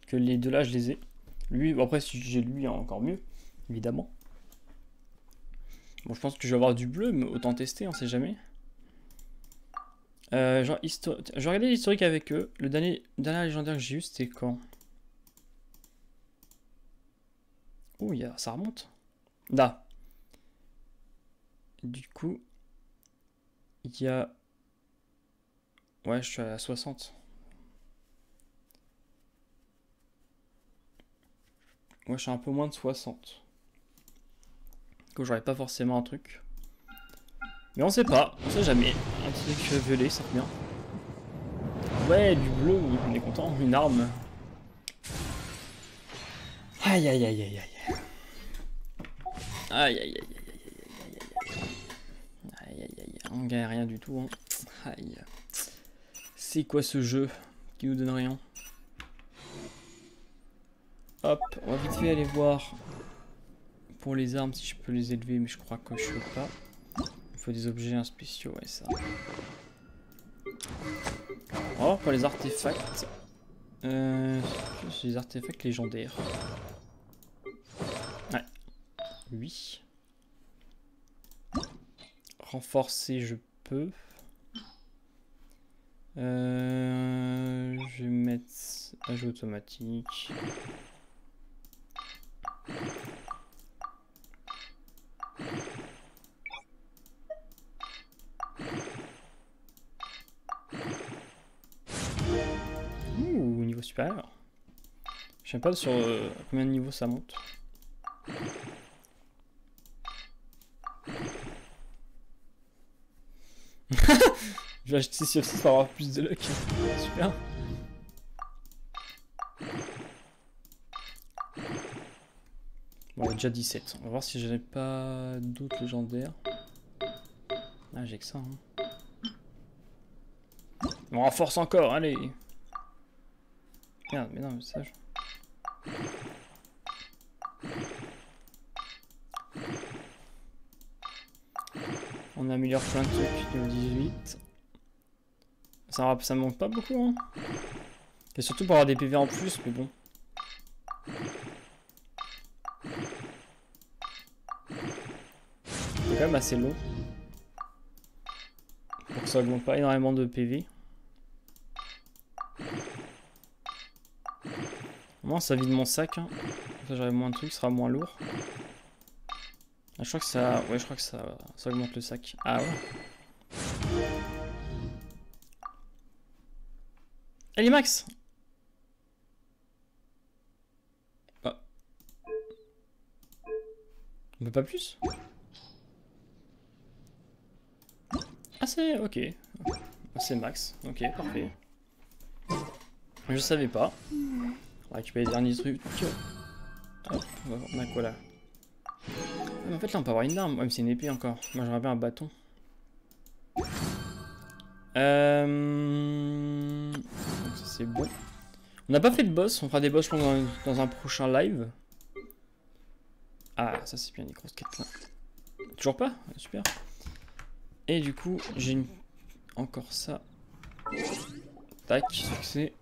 S1: Que les deux là, je les ai. Lui, bon, après, si j'ai lui, encore mieux. Évidemment. Bon, je pense que je vais avoir du bleu, mais autant tester, on sait jamais. Genre, je vais regarder l'historique avec eux. Le dernier légendaire que j'ai eu, c'était quand? Oh, ça remonte. Là. Du coup, il y a... Ouais, je suis à 60. Ouais, je suis un peu moins de 60. Du coup, j'aurais pas forcément un truc. Mais on sait pas, on sait jamais. Un truc violet, ça revient. Ouais, du bleu, on est content. Une arme. Aïe aïe aïe aïe aïe. Aïe aïe aïe aïe aïe aïe aïe aïe. On gagne rien du tout. Hein. Aïe. C'est quoi ce jeu qui nous donne rien? Hop, on va vite fait aller voir pour les armes si je peux les élever, mais je crois que je peux pas. Il faut des objets spéciaux, ouais ça. Oh, pour les artefacts. C'est des artefacts légendaires. Ouais. Oui. Renforcer, je peux. Je vais mettre ajout automatique. Ouh, niveau supérieur. Je sais pas sur combien de niveaux ça monte. Je vais acheter sur 6 pour avoir plus de luck. Super. Bon, déjà 17. On va voir si j'avais pas d'autres légendaires. Ah, j'ai que ça. Hein. On renforce encore, allez. Merde, mais non, message. On améliore plein de trucs, niveau 18. Ça manque pas beaucoup, hein. Et surtout pour avoir des PV en plus, mais bon. C'est quand même assez long. Pour que ça augmente pas énormément de PV. Au moins ça vide mon sac. Hein. Ça j'aurai moins de trucs, ce sera moins lourd. Ah, je crois que ça. Ouais, je crois que ça augmente le sac. Ah ouais. Allez Max. Ah. On peut pas plus? Ah c'est ok. C'est Max. Ok, parfait. Je savais pas. On va récupérer les derniers trucs. Hop, on a quoi là? En fait là on peut avoir une arme, même si c'est une épée encore. Moi j'aurais bien un bâton. Donc ça c'est bon. On n'a pas fait de boss, on fera des boss dans un prochain live. Ah ça c'est bien les grosses quêtes là. Toujours pas? Super. Et du coup j'ai encore ça. Tac, succès.